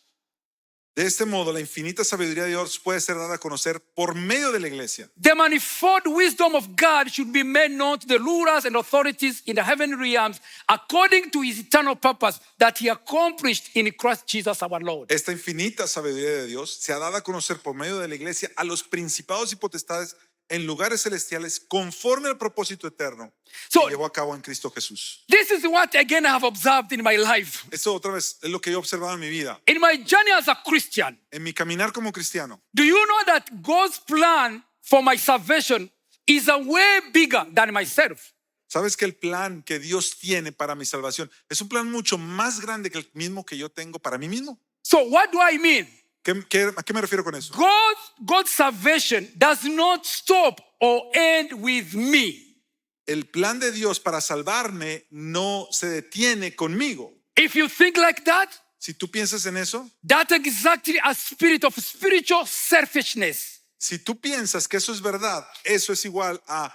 Speaker 1: De este modo, la infinita sabiduría de Dios puede ser dada a conocer por medio de la iglesia.
Speaker 2: The manifold wisdom of God should be made known to the rulers and authorities in the heavenly realms according to his eternal purpose that he accomplished in Christ Jesus our Lord.
Speaker 1: Esta infinita sabiduría de Dios se ha dado a conocer por medio de la iglesia a los principados y potestades en lugares celestiales conforme al propósito eterno
Speaker 2: So-
Speaker 1: que llevó a cabo en Cristo Jesús.
Speaker 2: This is what again I have observed in my life.
Speaker 1: Esto otra vez es lo que yo he observado en mi vida,
Speaker 2: In my journey as a Christian,
Speaker 1: en mi caminar como cristiano.
Speaker 2: do you know that God's plan for my salvation is a way bigger than myself?
Speaker 1: Sabes que el plan que Dios tiene para mi salvación es un plan mucho más grande que el mismo que yo tengo para mí mismo.
Speaker 2: So what do I mean?
Speaker 1: ¿A qué me refiero con eso?
Speaker 2: God's salvation does not stop or end with me.
Speaker 1: El plan de Dios para salvarme no se detiene conmigo.
Speaker 2: If you think like that,
Speaker 1: Si tú piensas en eso,
Speaker 2: that's exactly a spirit of spiritual selfishness.
Speaker 1: si tú piensas que eso es verdad, eso es igual a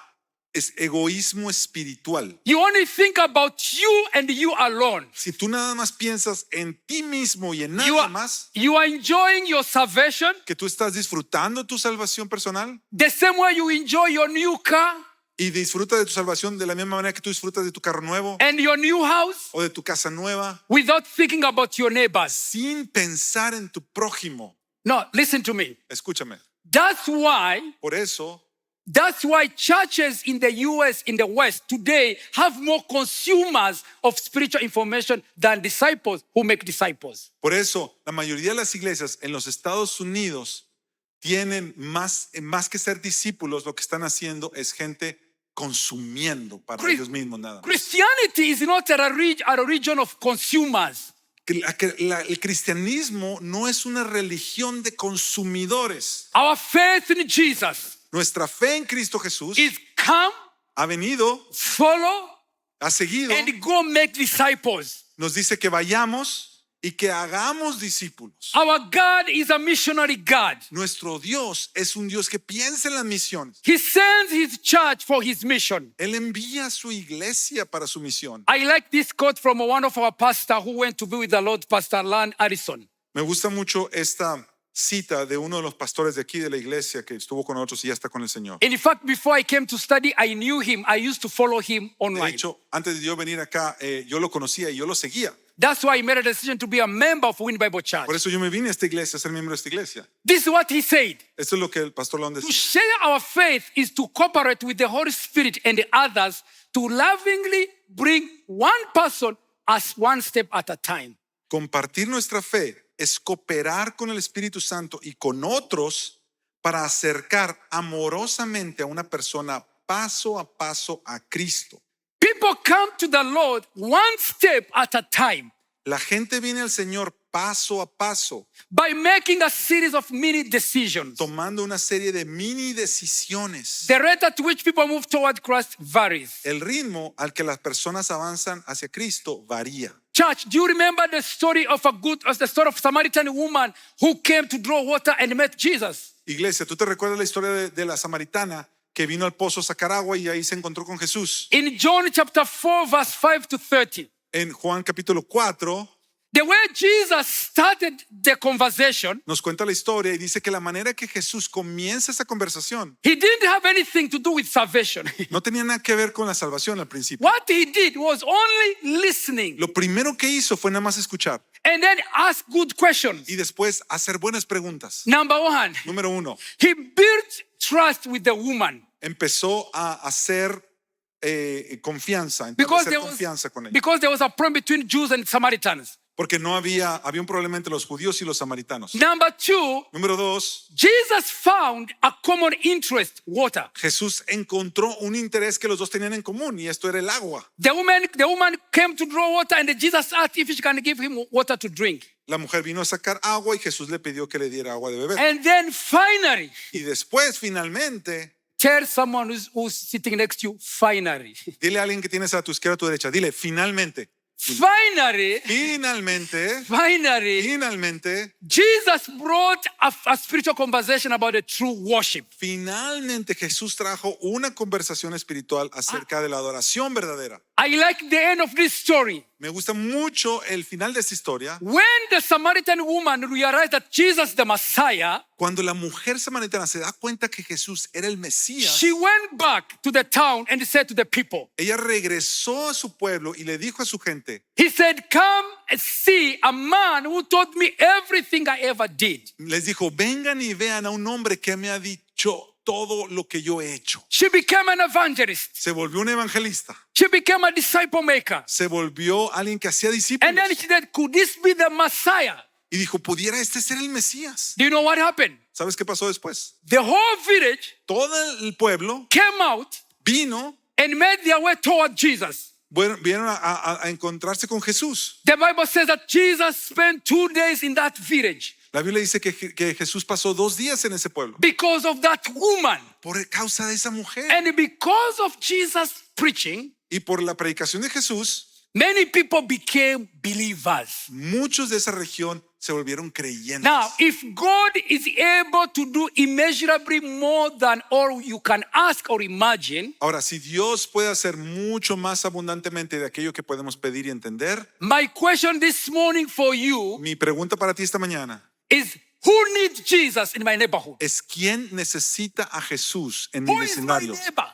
Speaker 1: es egoísmo espiritual.
Speaker 2: You only think about you and you alone.
Speaker 1: Si tú nada más piensas en ti mismo y en
Speaker 2: You
Speaker 1: nada
Speaker 2: are,
Speaker 1: más,
Speaker 2: you are enjoying your salvation
Speaker 1: que tú estás disfrutando tu salvación personal
Speaker 2: the same way you enjoy your new car
Speaker 1: y disfrutas de tu salvación de la misma manera que tú disfrutas de tu carro nuevo
Speaker 2: and your new house
Speaker 1: o de tu casa nueva,
Speaker 2: without thinking about your neighbors.
Speaker 1: sin pensar en tu prójimo.
Speaker 2: No, listen to me.
Speaker 1: Escúchame.
Speaker 2: That's why That's why churches in the US, in the West today have more consumers of spiritual information than disciples who make disciples.
Speaker 1: Por eso, la mayoría de las iglesias en los Estados Unidos tienen más que ser discípulos, lo que están haciendo es gente consumiendo para ellos mismos nada más.
Speaker 2: Christianity is not a religion of consumers.
Speaker 1: El cristianismo no es una religión de consumidores.
Speaker 2: Our faith in Jesus
Speaker 1: Nuestra fe en Cristo Jesús
Speaker 2: is come,
Speaker 1: ha venido,
Speaker 2: follow,
Speaker 1: ha seguido,
Speaker 2: and go make disciples.
Speaker 1: nos dice que vayamos y que hagamos discípulos.
Speaker 2: Our God is a missionary God.
Speaker 1: Nuestro Dios es un Dios que piensa en las misiones.
Speaker 2: He sends his church for his mission.
Speaker 1: Él envía a su iglesia para su misión.
Speaker 2: I like this quote from one of our pastors who went to be with the Lord, Pastor Lan Harrison.
Speaker 1: Me gusta mucho esta cita de uno de los pastores de aquí de la iglesia que estuvo con nosotros y ya está con el Señor.
Speaker 2: In fact, before I came to study, I knew him. I used to follow him
Speaker 1: De
Speaker 2: online.
Speaker 1: hecho, antes de yo venir acá, yo lo conocía y yo lo seguía.
Speaker 2: That's why I made a decision to be a member of Win Bible Church.
Speaker 1: Por eso yo me vine a esta iglesia, a ser miembro de esta iglesia.
Speaker 2: This is what he said.
Speaker 1: Esto es lo que el pastor Lon
Speaker 2: To
Speaker 1: decía.
Speaker 2: share our faith is to cooperate with the Holy Spirit and the others to lovingly bring one person as one step at a time.
Speaker 1: Compartir nuestra fe es cooperar con el Espíritu Santo y con otros para acercar amorosamente a una persona paso a paso a Cristo.
Speaker 2: People come to the Lord one step at a time
Speaker 1: La gente viene al Señor paso a paso,
Speaker 2: by making a series of mini decisions.
Speaker 1: tomando una serie de mini decisiones.
Speaker 2: The rate at which people move toward Christ varies.
Speaker 1: El ritmo al que las personas avanzan hacia Cristo varía.
Speaker 2: Church, do you remember the story of the story of Samaritan woman who came to draw water and met Jesus?
Speaker 1: Iglesia, ¿tú te recuerdas la historia de la samaritana que vino al pozo a sacar agua y ahí se encontró con Jesús?
Speaker 2: In John chapter 4, verse 5 to 30.
Speaker 1: En Juan capítulo 4
Speaker 2: The way Jesus started the conversation,
Speaker 1: nos cuenta la historia y dice que la manera que Jesús comienza esa conversación
Speaker 2: he didn't have anything to do with salvation.
Speaker 1: no tenía nada que ver con la salvación al principio.
Speaker 2: What he did was only listening
Speaker 1: Lo primero que hizo fue nada más escuchar
Speaker 2: and then ask good questions.
Speaker 1: y después hacer buenas preguntas.
Speaker 2: Number one,
Speaker 1: Número 1,
Speaker 2: he built trust with the woman
Speaker 1: empezó a hacer confianza,
Speaker 2: because
Speaker 1: establecer confianza con ella.
Speaker 2: because there was a problem between Jews and Samaritans.
Speaker 1: Porque no había un problema entre los judíos y los samaritanos.
Speaker 2: Number two,
Speaker 1: Número 2,
Speaker 2: Jesus found a common interest, water.
Speaker 1: Jesús encontró un interés que los dos tenían en común y esto era el agua.
Speaker 2: The woman came to draw water and Jesus asked if she can give him water to drink.
Speaker 1: La mujer vino a sacar agua y Jesús le pidió que le diera agua de beber.
Speaker 2: And then finally,
Speaker 1: Y después, finalmente,
Speaker 2: tell someone who's sitting next to you, finally.
Speaker 1: dile a alguien que tienes a tu izquierda, a tu derecha, dile, finalmente,
Speaker 2: Finally,
Speaker 1: finalmente,
Speaker 2: Jesus brought a spiritual conversation about the true worship.
Speaker 1: finalmente Jesús trajo una conversación espiritual acerca de la adoración verdadera.
Speaker 2: I like the end of this story.
Speaker 1: Me gusta mucho el final de esta historia.
Speaker 2: When the Samaritan woman realized that Jesus is the Messiah,
Speaker 1: Cuando la mujer samaritana se da cuenta que Jesús era el Mesías,
Speaker 2: she went back to the town and said to the people,
Speaker 1: ella regresó a su pueblo y le dijo a su gente,
Speaker 2: he said, come and see a man who taught me everything I ever did.
Speaker 1: les dijo, vengan y vean a un hombre que me ha dicho todo lo que yo he hecho.
Speaker 2: She became an evangelist.
Speaker 1: Se volvió un evangelista.
Speaker 2: She became a disciple maker.
Speaker 1: Se volvió alguien que hacía
Speaker 2: And
Speaker 1: discípulos.
Speaker 2: then she said, could this be the Messiah?
Speaker 1: Y dijo, ¿pudiera este ser el Mesías?
Speaker 2: Do you know what happened?
Speaker 1: ¿Sabes qué pasó después?
Speaker 2: The whole village
Speaker 1: Todo el pueblo
Speaker 2: came out
Speaker 1: vino,
Speaker 2: and made their way toward Jesus.
Speaker 1: vieron a encontrarse con Jesús.
Speaker 2: The Bible says that Jesus spent 2 days in that village
Speaker 1: La Biblia dice que Jesús pasó 2 días en ese pueblo
Speaker 2: because of that woman.
Speaker 1: por causa de esa mujer.
Speaker 2: And because of Jesus' preaching,
Speaker 1: Y por la predicación de Jesús,
Speaker 2: many people became believers.
Speaker 1: muchos de esa región se volvieron creyentes.
Speaker 2: Now, if God is able to do immeasurably more than all you can ask or imagine,
Speaker 1: Ahora, si Dios puede hacer mucho más abundantemente de aquello que podemos pedir y entender,
Speaker 2: my question this morning for you
Speaker 1: mi pregunta para ti esta mañana
Speaker 2: is, who needs Jesus in my neighborhood?
Speaker 1: es ¿quién necesita a Jesús en mi
Speaker 2: Who is my
Speaker 1: vecindario?
Speaker 2: neighbor?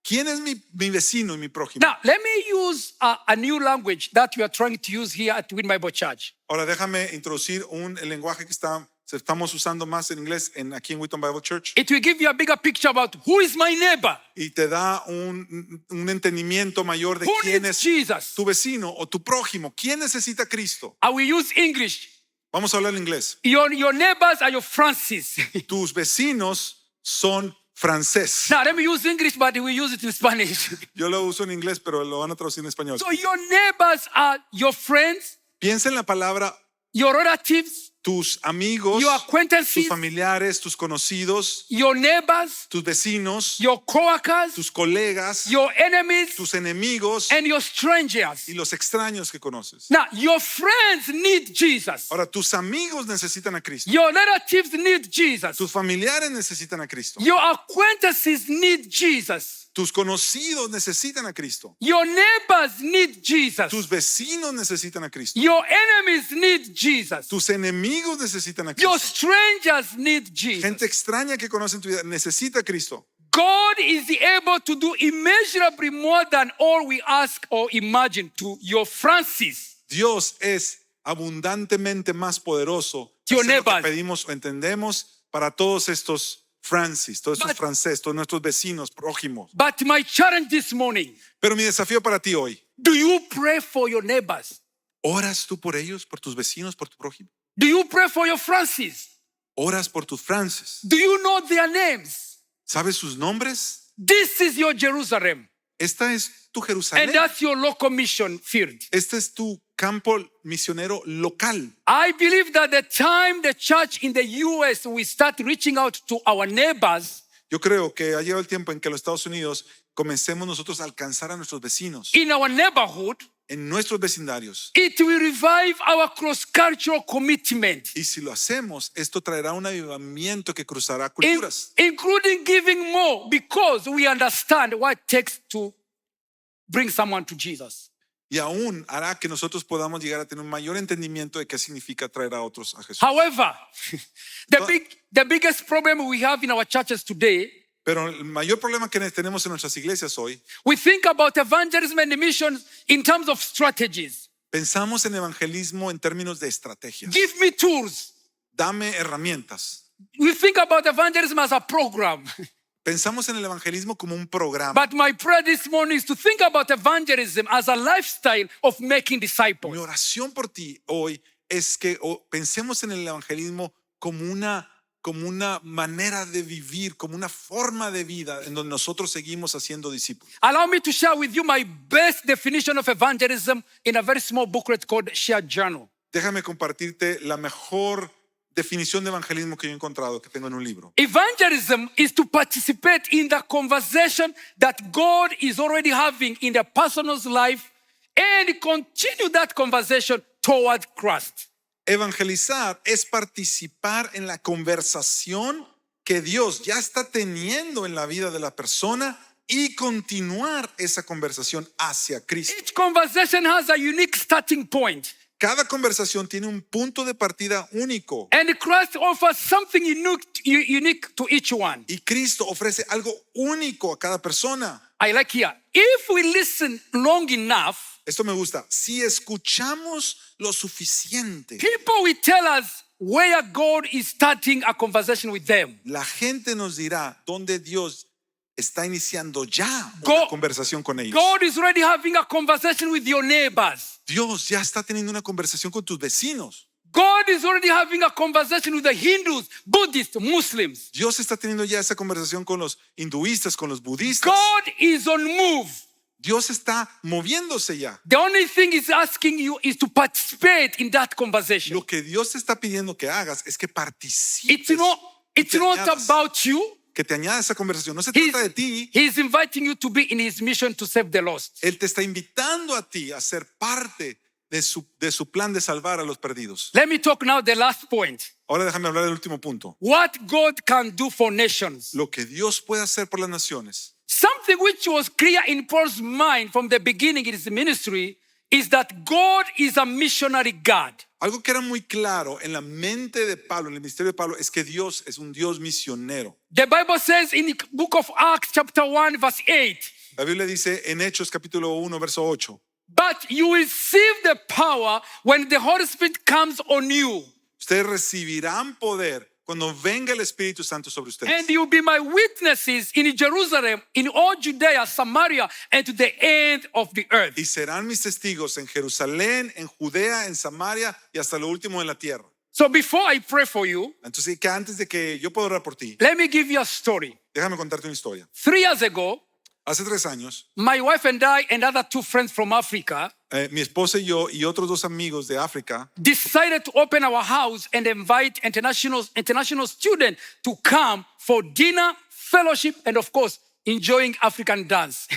Speaker 1: ¿Quién es mi vecino y mi prójimo?
Speaker 2: Now, let me use a new language that we are trying to use here at Win Bible Church.
Speaker 1: Ahora déjame introducir el lenguaje que estamos usando más en inglés aquí en Wheaton Bible Church.
Speaker 2: It will give you a bigger picture about who is my neighbor,
Speaker 1: Y te da un entendimiento mayor de
Speaker 2: who
Speaker 1: quién
Speaker 2: needs
Speaker 1: es
Speaker 2: Jesus.
Speaker 1: tu vecino o tu prójimo. ¿Quién necesita a Cristo?
Speaker 2: I will use English.
Speaker 1: Vamos a hablar en inglés.
Speaker 2: Your neighbors are your Francis.
Speaker 1: Tus vecinos son francés.
Speaker 2: Now, let me use English, but we use it in Spanish.
Speaker 1: Yo lo uso en inglés, pero lo van a traducir en español.
Speaker 2: So your neighbors are your friends,
Speaker 1: Piensa en la palabra
Speaker 2: your relatives,
Speaker 1: tus amigos,
Speaker 2: your
Speaker 1: tus
Speaker 2: acquaintances,
Speaker 1: familiares, tus conocidos,
Speaker 2: your neighbors,
Speaker 1: tus vecinos,
Speaker 2: your coworkers,
Speaker 1: tus colegas,
Speaker 2: your enemies,
Speaker 1: tus enemigos
Speaker 2: and your strangers.
Speaker 1: y los extraños que conoces.
Speaker 2: Now, your friends need Jesus.
Speaker 1: Ahora, tus amigos necesitan a Cristo.
Speaker 2: Your relatives need Jesus.
Speaker 1: Tus familiares necesitan a Cristo.
Speaker 2: Your acquaintances need Jesus.
Speaker 1: Tus conocidos necesitan a Cristo.
Speaker 2: Your neighbors need Jesus.
Speaker 1: Tus vecinos necesitan a Cristo.
Speaker 2: Your enemies need Jesus.
Speaker 1: Tus enemigos necesitan a
Speaker 2: Your
Speaker 1: Cristo.
Speaker 2: strangers need Jesus.
Speaker 1: Gente extraña que conoce en tu vida necesita a Cristo.
Speaker 2: God is able to do immeasurably more than all we ask or imagine to your Francis.
Speaker 1: Dios es abundantemente más poderoso
Speaker 2: Your
Speaker 1: de hacer lo que
Speaker 2: neighbors.
Speaker 1: pedimos o entendemos para todos estos Francis, todos estos
Speaker 2: But-
Speaker 1: franceses, todos nuestros vecinos, prójimos.
Speaker 2: But my challenge this morning,
Speaker 1: Pero mi desafío para ti hoy,
Speaker 2: do you pray for your neighbors?
Speaker 1: ¿oras tú por ellos, por tus vecinos, por tu prójimo?
Speaker 2: Do you pray for your Francis?
Speaker 1: ¿Oras por tus Francis?
Speaker 2: Do you know their names?
Speaker 1: ¿Sabes sus nombres?
Speaker 2: This is your Jerusalem.
Speaker 1: Esta es tu
Speaker 2: And
Speaker 1: Jerusalén.
Speaker 2: that's your local mission field.
Speaker 1: Este es tu campo misionero local.
Speaker 2: I believe that the time the church in the US will start reaching out to our neighbors
Speaker 1: Yo creo que ha llegado el tiempo en que los Estados Unidos comencemos nosotros a alcanzar a nuestros vecinos
Speaker 2: in our neighborhood,
Speaker 1: en nuestros vecindarios.
Speaker 2: it will revive our cross-cultural commitment,
Speaker 1: Y si lo hacemos, esto traerá un avivamiento que cruzará culturas,
Speaker 2: including giving more because we understand what it takes to bring someone to Jesus.
Speaker 1: y aún hará que nosotros podamos llegar a tener un mayor entendimiento de qué significa traer a otros a Jesús.
Speaker 2: However, the biggest problem we have in our churches today,
Speaker 1: Pero el mayor problema que tenemos en nuestras iglesias hoy,
Speaker 2: we think about evangelism and missions in terms of strategies.
Speaker 1: pensamos en evangelismo en términos de estrategias.
Speaker 2: Give me tools.
Speaker 1: Dame herramientas.
Speaker 2: We think about evangelism as a program.
Speaker 1: Pensamos en el evangelismo como un programa.
Speaker 2: But my prayer this morning is to think about evangelism as a lifestyle of making
Speaker 1: Mi
Speaker 2: disciples.
Speaker 1: oración por ti hoy es que pensemos en el evangelismo como una manera de vivir, como una forma de vida en donde nosotros seguimos haciendo discípulos.
Speaker 2: Allow me to share with you my best definition of evangelism in a very small booklet called Shared Journal.
Speaker 1: Déjame compartirte la mejor definición de evangelismo que yo he encontrado, que tengo en un libro.
Speaker 2: Evangelism is to participate in the conversation that God is already having in the person's life and continue that conversation toward Christ.
Speaker 1: Evangelizar es participar en la conversación que Dios ya está teniendo en la vida de la persona y continuar esa conversación hacia Cristo.
Speaker 2: Each conversation has a unique starting point.
Speaker 1: Cada conversación tiene un punto de partida único.
Speaker 2: And Christ offers something unique to each one.
Speaker 1: Y Cristo ofrece algo único a cada persona.
Speaker 2: I like here. If we listen long enough,
Speaker 1: Esto me gusta. Si escuchamos lo suficiente,
Speaker 2: people will tell us where God is starting a conversation with them.
Speaker 1: la gente nos dirá dónde Dios está iniciando ya
Speaker 2: Go-
Speaker 1: una conversación con ellos.
Speaker 2: God is already having a conversation with your neighbors.
Speaker 1: Dios ya está teniendo una conversación con tus vecinos.
Speaker 2: God is already having a conversation with the Hindus, Buddhists, Muslims.
Speaker 1: Dios está teniendo ya esa conversación con los hinduistas, con los budistas.
Speaker 2: God is on move.
Speaker 1: Dios está moviéndose ya.
Speaker 2: The only thing He's asking you is to participate in that conversation.
Speaker 1: Lo que Dios te está pidiendo que hagas es que participes.
Speaker 2: It's not about you.
Speaker 1: Que te añada a esa conversación. No se
Speaker 2: He's,
Speaker 1: trata de ti.
Speaker 2: he's inviting you to be in His mission to save the lost.
Speaker 1: Él te está invitando a ti a ser parte de su plan de salvar a los perdidos.
Speaker 2: Let me talk now the last point.
Speaker 1: Ahora déjame hablar del último punto.
Speaker 2: What God can do for nations.
Speaker 1: Lo que Dios puede hacer por las naciones.
Speaker 2: Something which was clear in Paul's mind from the beginning in his ministry is that God is a missionary God.
Speaker 1: Algo que era muy claro en la mente de Pablo, en el ministerio de Pablo, es que Dios es un Dios misionero.
Speaker 2: The Bible says in the book of Acts chapter 1 verse 8,
Speaker 1: La Biblia dice en Hechos capítulo 1, verso 8.
Speaker 2: but you will receive the power when the Holy Spirit comes on you.
Speaker 1: Ustedes recibirán poder cuando venga el Espíritu Santo sobre ustedes.
Speaker 2: And you will be my witnesses in Jerusalem, in all Judea, Samaria, and to the end of the earth.
Speaker 1: Y serán mis testigos en Jerusalén, en Judea, en Samaria y hasta lo último de la tierra.
Speaker 2: So before I pray for you,
Speaker 1: Entonces, que antes de que yo pueda orar por ti,
Speaker 2: let me give you a story.
Speaker 1: déjame contarte una historia.
Speaker 2: 3 years ago,
Speaker 1: Hace 3 años,
Speaker 2: my wife and I and other 2 friends from Africa
Speaker 1: mi esposa y yo y otros 2 amigos de África
Speaker 2: decided to open our house and invite international students to come for dinner, fellowship, and of course, enjoying African dance.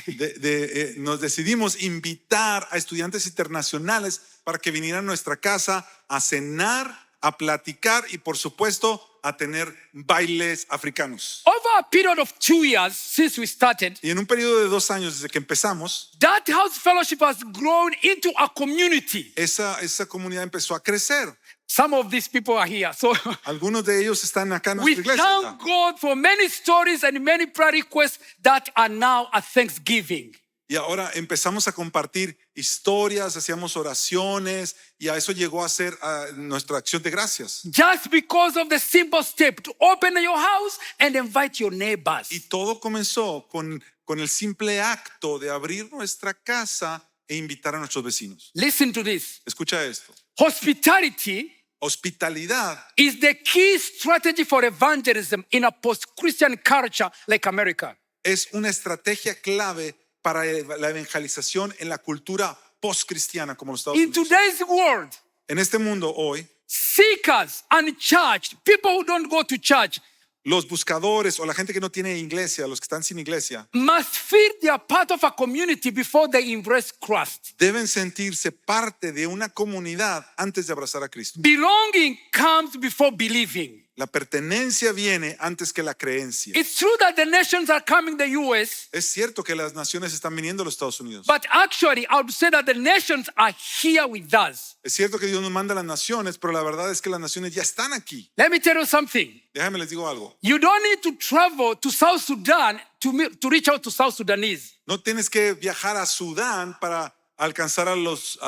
Speaker 1: nos decidimos invitar a estudiantes internacionales para que vinieran a nuestra casa a cenar, a platicar y por supuesto a tener bailes africanos.
Speaker 2: Over a period of 2 years since we started,
Speaker 1: Y en un periodo de 2 años desde que empezamos,
Speaker 2: that house fellowship has grown into a community.
Speaker 1: esa comunidad empezó a crecer.
Speaker 2: Some of these people are here. So
Speaker 1: Algunos de ellos están acá en
Speaker 2: we
Speaker 1: nuestra iglesia.
Speaker 2: thank God for many stories and many prayer requests that are now a Thanksgiving.
Speaker 1: Y ahora empezamos a compartir historias, hacíamos oraciones y a eso llegó a ser nuestra acción de gracias.
Speaker 2: Just because of the simple step to open your house and invite your neighbors.
Speaker 1: Y todo comenzó con el simple acto de abrir nuestra casa e invitar a nuestros vecinos.
Speaker 2: Listen to this.
Speaker 1: Escucha esto.
Speaker 2: Hospitality
Speaker 1: Hospitalidad
Speaker 2: is the key strategy for evangelism in a post-Christian culture like America.
Speaker 1: es una estrategia clave para la evangelización en la cultura postcristiana como los Estados
Speaker 2: In
Speaker 1: Unidos.
Speaker 2: today's world,
Speaker 1: En este mundo hoy,
Speaker 2: seekers, unchurched, people who don't go to church
Speaker 1: los buscadores o la gente que no tiene iglesia, los que están sin iglesia,
Speaker 2: must feel they are part of a community before they embrace Christ.
Speaker 1: deben sentirse parte de una comunidad antes de abrazar a Cristo.
Speaker 2: Belonging comes before believing.
Speaker 1: La pertenencia viene antes que la creencia.
Speaker 2: It's true that the nations are coming to the US,
Speaker 1: Es cierto que las naciones están viniendo a los Estados Unidos.
Speaker 2: but actually I would say that the nations are here with us.
Speaker 1: Es cierto que Dios nos manda a las naciones, pero la verdad es que las naciones ya están aquí.
Speaker 2: Let me tell you something.
Speaker 1: Déjame les digo algo.
Speaker 2: You don't need to travel to South Sudan to reach out to South Sudanese,
Speaker 1: No tienes que viajar a Sudán para alcanzar a los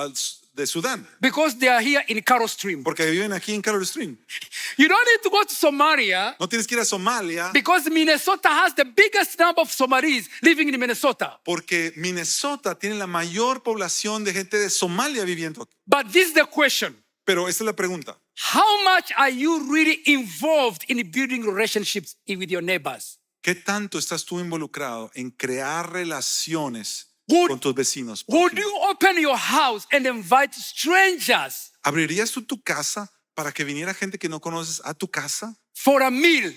Speaker 1: de Sudán,
Speaker 2: because they are here in Carol Stream.
Speaker 1: porque viven aquí en Carol Stream.
Speaker 2: You don't need to go to Somalia,
Speaker 1: No tienes que ir a Somalia,
Speaker 2: because Minnesota has the biggest number of Somalis living in Minnesota.
Speaker 1: porque Minnesota tiene la mayor población de gente de Somalia viviendo aquí.
Speaker 2: But this is the question.
Speaker 1: Pero esta es la pregunta.
Speaker 2: How much are you really involved in building relationships with your neighbors?
Speaker 1: ¿Qué tanto estás tú involucrado en crear relaciones
Speaker 2: Would-
Speaker 1: con tus vecinos?
Speaker 2: Would you open your house and invite strangers
Speaker 1: ¿Abrirías tú tu casa para que viniera gente que no conoces a tu casa?
Speaker 2: for a meal?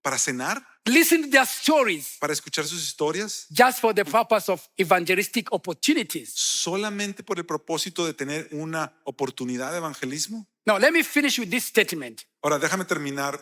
Speaker 1: ¿Para cenar?
Speaker 2: Listen to their stories
Speaker 1: ¿Para escuchar sus historias?
Speaker 2: just for the purpose of evangelistic opportunities.
Speaker 1: ¿Solamente por el propósito de tener una oportunidad de evangelismo?
Speaker 2: Now, let me finish with this statement.
Speaker 1: Ahora, déjame terminar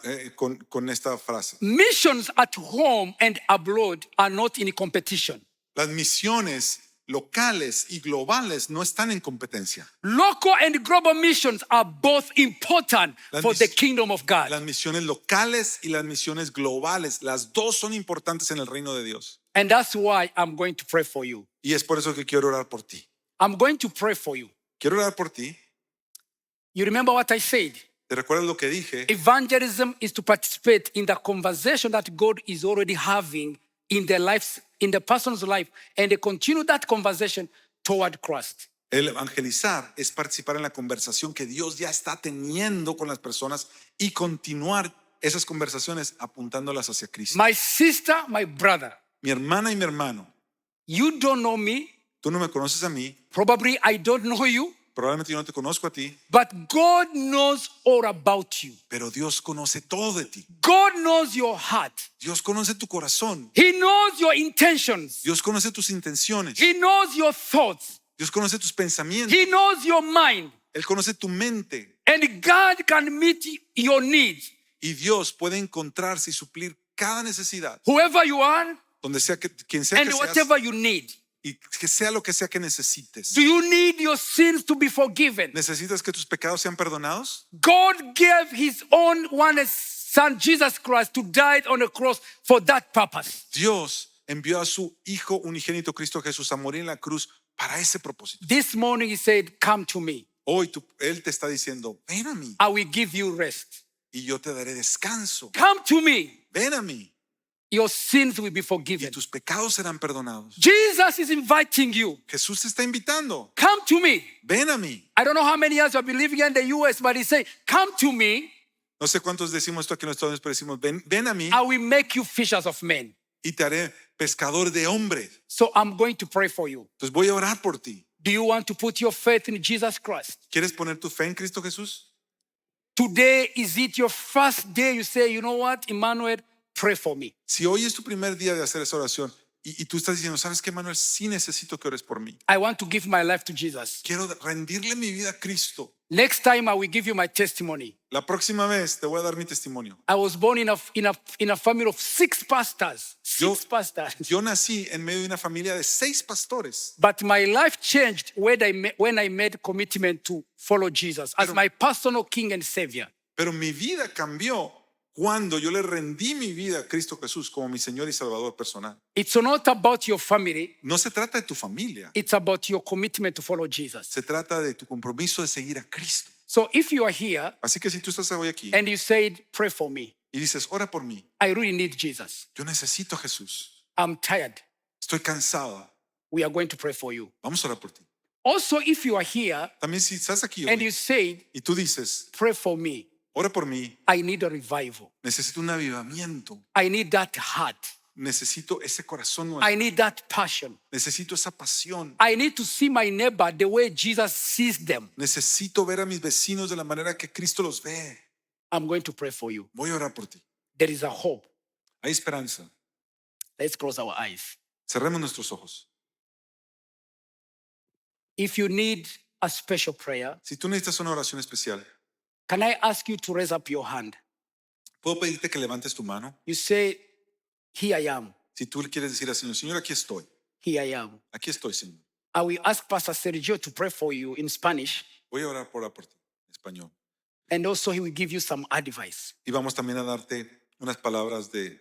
Speaker 1: con esta frase.
Speaker 2: Missions at home and abroad are not in competition.
Speaker 1: Las misiones locales y globales no están en competencia.
Speaker 2: Local and global missions are both important for the kingdom of God.
Speaker 1: Las misiones locales y las misiones globales, las dos son importantes en el reino de Dios.
Speaker 2: And that's why I'm going to pray for you.
Speaker 1: Y es por eso que quiero orar por ti.
Speaker 2: I'm going to pray for you.
Speaker 1: Quiero orar por ti.
Speaker 2: You remember what I said?
Speaker 1: ¿Te recuerdas lo que dije?
Speaker 2: Evangelism is to participate in the conversation that God is already having in their lives, in the person's life, and they continue that conversation toward Christ.
Speaker 1: El evangelizar es participar en la conversación que Dios ya está teniendo con las personas y continuar esas conversaciones apuntándolas hacia Cristo.
Speaker 2: My sister, my brother,
Speaker 1: Mi hermana y mi hermano,
Speaker 2: you don't know me.
Speaker 1: tú no me conoces a mí,
Speaker 2: Probably I don't know you.
Speaker 1: probablemente yo no te conozco a ti,
Speaker 2: But God knows all about you.
Speaker 1: pero Dios conoce todo de ti.
Speaker 2: God knows your heart.
Speaker 1: Dios conoce tu corazón.
Speaker 2: He knows your intentions.
Speaker 1: Dios conoce tus intenciones.
Speaker 2: He knows your thoughts.
Speaker 1: Dios conoce tus pensamientos.
Speaker 2: He knows your mind.
Speaker 1: Él conoce tu mente.
Speaker 2: And God can meet your needs.
Speaker 1: Y Dios puede encontrarse y suplir cada necesidad,
Speaker 2: Whoever you are
Speaker 1: donde sea que, quien sea
Speaker 2: and
Speaker 1: que seas,
Speaker 2: whatever you need.
Speaker 1: y que sea lo que sea que necesites.
Speaker 2: Do you need your sins to be forgiven?
Speaker 1: ¿Necesitas que tus pecados sean perdonados?
Speaker 2: God gave his own one son, Jesus Christ, to die on the cross for that purpose.
Speaker 1: Dios envió a su Hijo unigénito Cristo Jesús a morir en la cruz para ese propósito.
Speaker 2: This morning he said, come to me.
Speaker 1: Hoy Él te está diciendo, ven a mí
Speaker 2: I will give you rest.
Speaker 1: y yo te daré descanso.
Speaker 2: Come to me.
Speaker 1: Ven a mí
Speaker 2: Your sins will be
Speaker 1: y
Speaker 2: forgiven.
Speaker 1: tus pecados serán perdonados.
Speaker 2: Jesus is inviting you.
Speaker 1: Jesús te está invitando.
Speaker 2: Come to me.
Speaker 1: Ven a mí.
Speaker 2: I don't know how many years you have been living in the US, but he's saying, come to me.
Speaker 1: No sé cuántos decimos esto aquí en los Estados Unidos, pero decimos, ven a mí
Speaker 2: I will make you fishers of men.
Speaker 1: y te haré pescador de hombres.
Speaker 2: So I'm going to pray for you.
Speaker 1: Entonces voy a orar por ti.
Speaker 2: Do you want to put your faith in Jesus Christ?
Speaker 1: ¿Quieres poner tu fe en Cristo Jesús?
Speaker 2: Today, is it your first day? You say, you know what, Emmanuel, pray for me.
Speaker 1: Si hoy es tu primer día de hacer esa oración y tú estás diciendo, ¿sabes qué, Manuel? Sí necesito que ores por mí.
Speaker 2: I want to give my life to Jesus.
Speaker 1: Quiero rendirle mi vida a Cristo.
Speaker 2: Next time, I will give you my testimony.
Speaker 1: La próxima vez te voy a dar mi testimonio.
Speaker 2: I was born in a family of 6 pastors.
Speaker 1: Yo-
Speaker 2: 6 pastors.
Speaker 1: Yo nací en medio de una familia de 6 pastores,
Speaker 2: But my life changed when I made commitment to follow Jesus as my personal King and Savior.
Speaker 1: pero mi vida cambió cuando yo le rendí mi vida a Cristo Jesús como mi Señor y Salvador personal.
Speaker 2: It's not about your family.
Speaker 1: No se trata de tu familia,
Speaker 2: It's about your commitment to follow Jesus.
Speaker 1: se trata de tu compromiso de seguir a Cristo.
Speaker 2: So if you are here
Speaker 1: Así que si tú estás hoy aquí
Speaker 2: and you said, pray for me,
Speaker 1: y dices, ora por mí,
Speaker 2: I really need Jesus.
Speaker 1: yo necesito a Jesús,
Speaker 2: I'm tired.
Speaker 1: estoy cansada,
Speaker 2: We are going to pray for you.
Speaker 1: vamos a orar por ti.
Speaker 2: Also, if you are here
Speaker 1: También si estás aquí
Speaker 2: and
Speaker 1: hoy
Speaker 2: you said,
Speaker 1: y tú dices,
Speaker 2: pray for me,
Speaker 1: ora por mí,
Speaker 2: I need a revival.
Speaker 1: necesito un avivamiento,
Speaker 2: I need that heart.
Speaker 1: necesito ese corazón nuevo,
Speaker 2: I need that passion.
Speaker 1: necesito esa pasión,
Speaker 2: I need to see my neighbor the way Jesus sees them.
Speaker 1: necesito ver a mis vecinos de la manera que Cristo los ve.
Speaker 2: I'm going to pray for you.
Speaker 1: Voy a orar por ti.
Speaker 2: There is a hope.
Speaker 1: Hay esperanza.
Speaker 2: Let's close our eyes.
Speaker 1: Cerremos nuestros ojos.
Speaker 2: If you need a special prayer,
Speaker 1: Si tú necesitas una oración especial,
Speaker 2: can I ask you to raise up your hand?
Speaker 1: puedo pedirte que levantes tu mano.
Speaker 2: You say, here I am.
Speaker 1: Si tú le quieres decir al Señor, Señor,
Speaker 2: Here I am.
Speaker 1: aquí estoy, Señor.
Speaker 2: I will ask Pastor Sergio to pray for you in Spanish,
Speaker 1: Voy a orar por ti, en español.
Speaker 2: and also he will give you some advice.
Speaker 1: Y vamos también a darte unas palabras de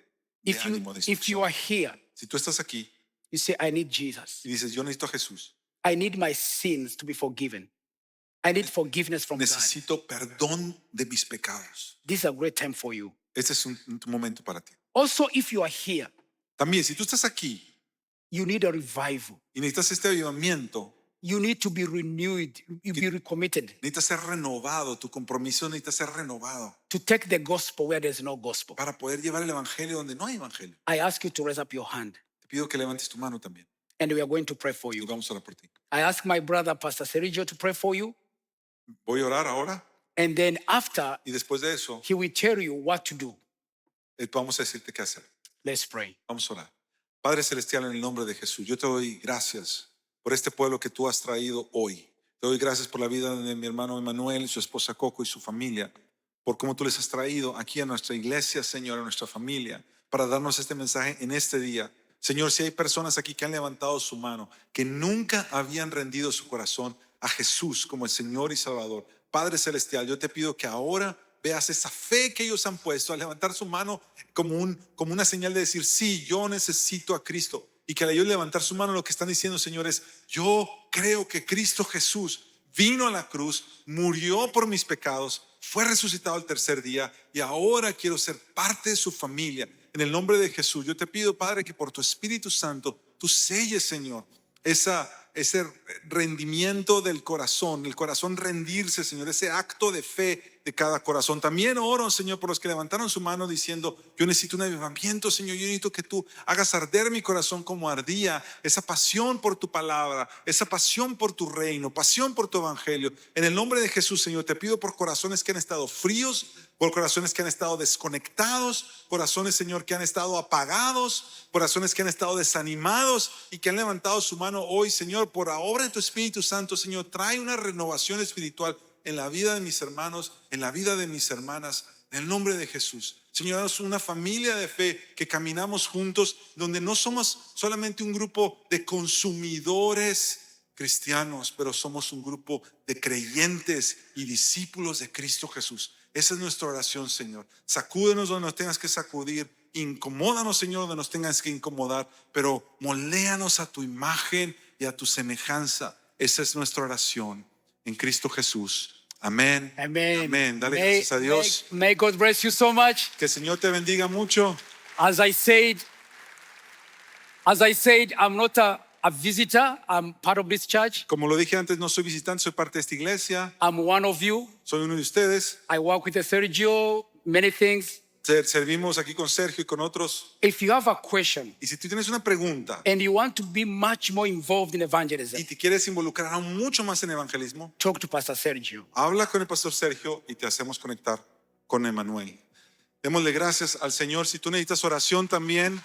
Speaker 1: ánimo, de
Speaker 2: If you
Speaker 1: instrucción.
Speaker 2: are here,
Speaker 1: Si tú estás aquí
Speaker 2: you say, I need Jesus.
Speaker 1: y dices, yo necesito a Jesús,
Speaker 2: I need my sins to be forgiven. I need forgiveness from God.
Speaker 1: necesito perdón de mis pecados.
Speaker 2: This is a great time for you.
Speaker 1: Este es un momento para ti.
Speaker 2: Also, if you are here,
Speaker 1: También, si tú estás aquí
Speaker 2: you need a revival.
Speaker 1: y necesitas este avivamiento,
Speaker 2: You need to be renewed, you be recommitted
Speaker 1: necesitas ser renovado, tu compromiso necesita ser renovado
Speaker 2: to take the gospel where there's no gospel.
Speaker 1: para poder llevar el evangelio donde no hay evangelio.
Speaker 2: I ask you to raise up your hand,
Speaker 1: Te pido que levantes tu mano también
Speaker 2: and we are going to pray for
Speaker 1: y
Speaker 2: you.
Speaker 1: vamos a orar por ti.
Speaker 2: I ask my brother, Pastor Sergio, to pray for you,
Speaker 1: Voy a orar ahora
Speaker 2: and then after,
Speaker 1: y después de eso
Speaker 2: he will tell you what to do.
Speaker 1: vamos a decirte qué hacer.
Speaker 2: Let's pray.
Speaker 1: Vamos a orar. Padre Celestial, en el nombre de Jesús, yo te doy gracias por este pueblo que tú has traído hoy. Te Te doy gracias por la vida de mi hermano Emanuel, su esposa Coco y su familia, por cómo tú les has traído aquí a nuestra iglesia, Señor, a nuestra familia, para darnos este mensaje en este día. Señor, si hay personas aquí que han levantado su mano, que nunca habían rendido su corazón a Jesús como el Señor y Salvador, Padre Celestial, yo te pido que ahora veas esa fe que ellos han puesto al levantar su mano como una señal de decir, sí, yo necesito a Cristo. Y que al ellos levantar su mano lo que están diciendo, Señor, es, yo creo que Cristo Jesús vino a la cruz, murió por mis pecados, fue resucitado al tercer día y ahora quiero ser parte de su familia. En el nombre de Jesús, yo te pido, Padre, que por tu Espíritu Santo tú selles, Señor, ese rendimiento del corazón, el corazón rendirse, Señor, ese acto de fe de cada corazón. También oro, Señor, por los que levantaron su mano diciendo, yo necesito un avivamiento, Señor, yo necesito que tú hagas arder mi corazón como ardía, esa pasión por tu palabra, esa pasión por tu reino, pasión por tu evangelio. En el nombre de Jesús, Señor, te pido por corazones que han estado fríos, por corazones que han estado desconectados, corazones, Señor, que han estado apagados, corazones que han estado desanimados y que han levantado su mano hoy, Señor, por la obra de tu Espíritu Santo, Señor, trae una renovación espiritual en la vida de mis hermanos, en la vida de mis hermanas, en el nombre de Jesús. Señor, danos una familia de fe que caminamos juntos, donde no somos solamente un grupo de consumidores cristianos, pero somos un grupo de creyentes y discípulos de Cristo Jesús. Esa es nuestra oración, Señor. Sacúdenos donde nos tengas que sacudir, incomódanos, Señor, donde nos tengas que incomodar, pero moléanos a tu imagen y a tu semejanza. Esa es nuestra oración en Cristo Jesús. Amén.
Speaker 2: Amen.
Speaker 1: Amén. Dale gracias a Dios.
Speaker 2: May God bless you so much.
Speaker 1: Que el Señor te bendiga mucho.
Speaker 2: As I said, I'm not a visitor. I'm part of this church.
Speaker 1: Como lo dije antes, no soy visitante, soy parte de esta iglesia.
Speaker 2: I'm one of you.
Speaker 1: Soy uno de ustedes.
Speaker 2: I work with Sergio, many things.
Speaker 1: Servimos aquí con Sergio y con otros.
Speaker 2: If you have a question
Speaker 1: Y si tú tienes una pregunta
Speaker 2: and you want to be much more involved in evangelism,
Speaker 1: y te quieres involucrar aún mucho más en evangelismo,
Speaker 2: talk to Pastor Sergio.
Speaker 1: habla con el pastor Sergio y te hacemos conectar con Emanuel. Démosle gracias al Señor. Si tú necesitas oración también,